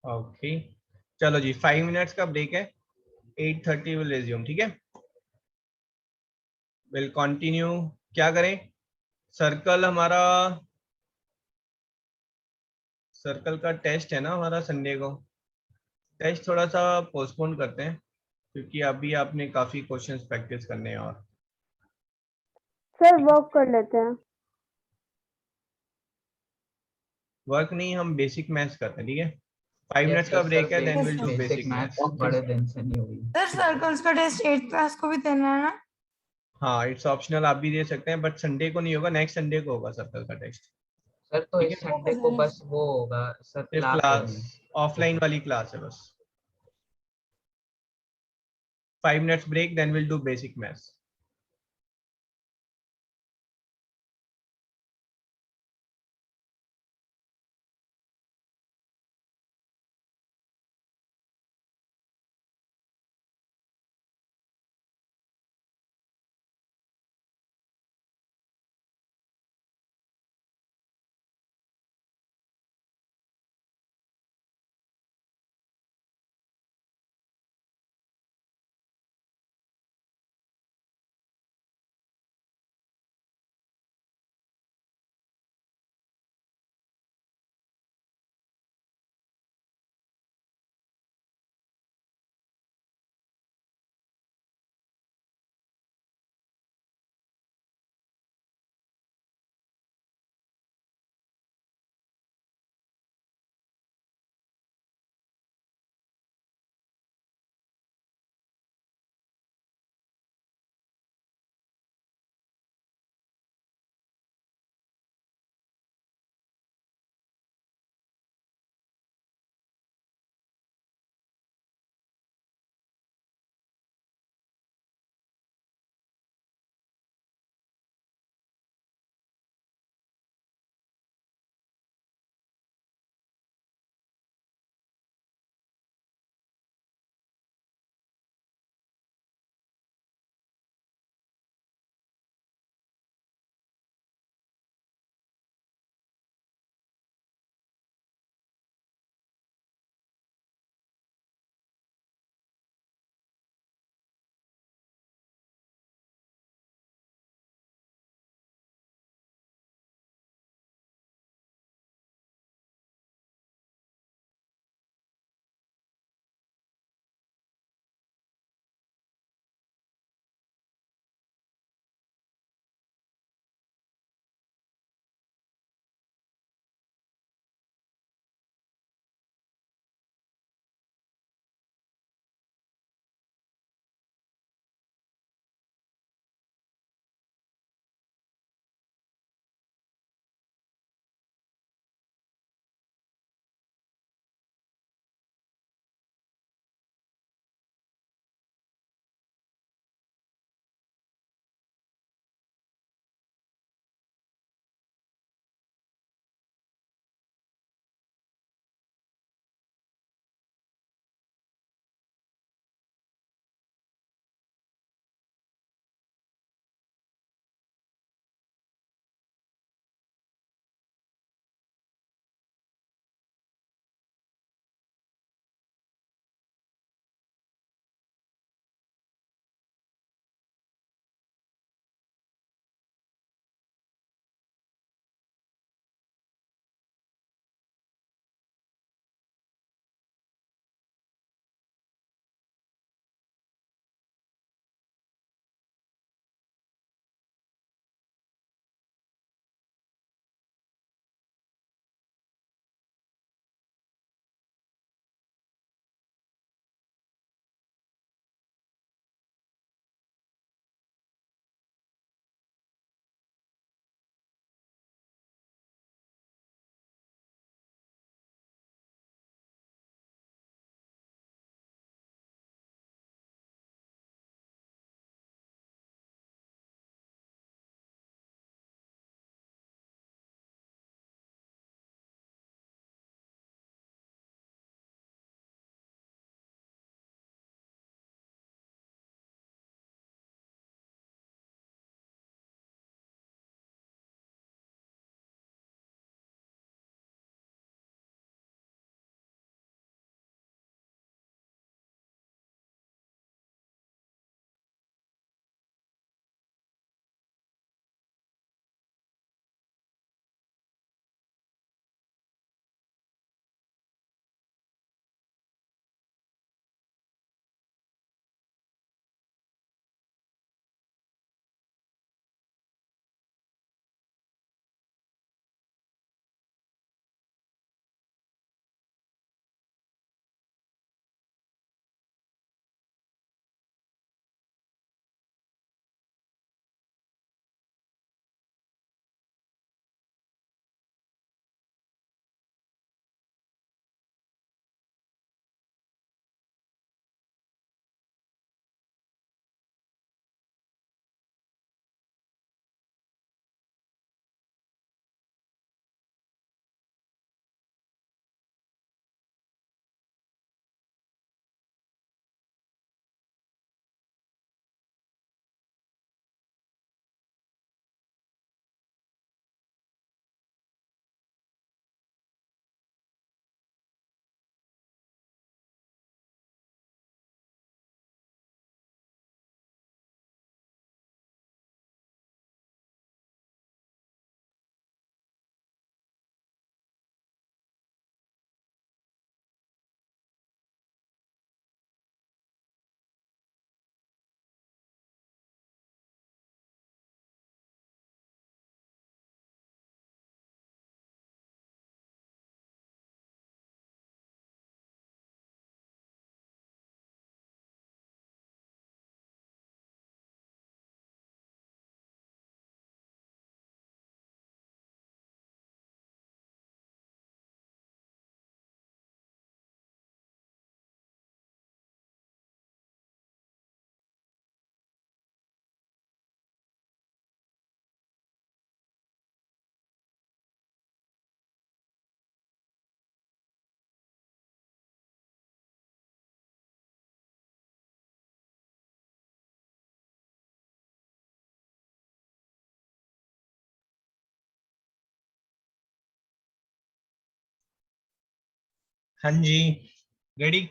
okay, चलो जी 5 minutes का break है, 8:30 will resume. ठीक है, will continue. क्या करें, circle हमारा, circle का test है ना हमारा संडे को, टेस्ट थोड़ा सा पोस्टपोन करते हैं क्योंकि अभी आपने काफी क्वेश्चंस प्रैक्टिस करने हैं। और सर वर्क कर लेते हैं। वर्क नहीं, हम बेसिक मैथ्स करते हैं। ठीक है, 5 मिनट्स का ब्रेक है, then Yes, will sir. Do basic basic maths maths. बड़े दिन से नहीं हुई। सर सर्कल्स का टेस्ट 8th क्लास को भी देना है ना? हाँ, इट्स ऑप्शनल, आप भी दे सकते हैं, बट संडे को नहीं होगा, नेक्स्ट संडे को होगा सर्कल का टेस्ट। सर तो ठीक इस है, संडे को बस वो होगा सर, सिर्फ क्लास क्लास होगी। ऑफलाइन वाली क्लास है बस। 5 minutes break, then will do basic maths. हाँ जी, रेडी?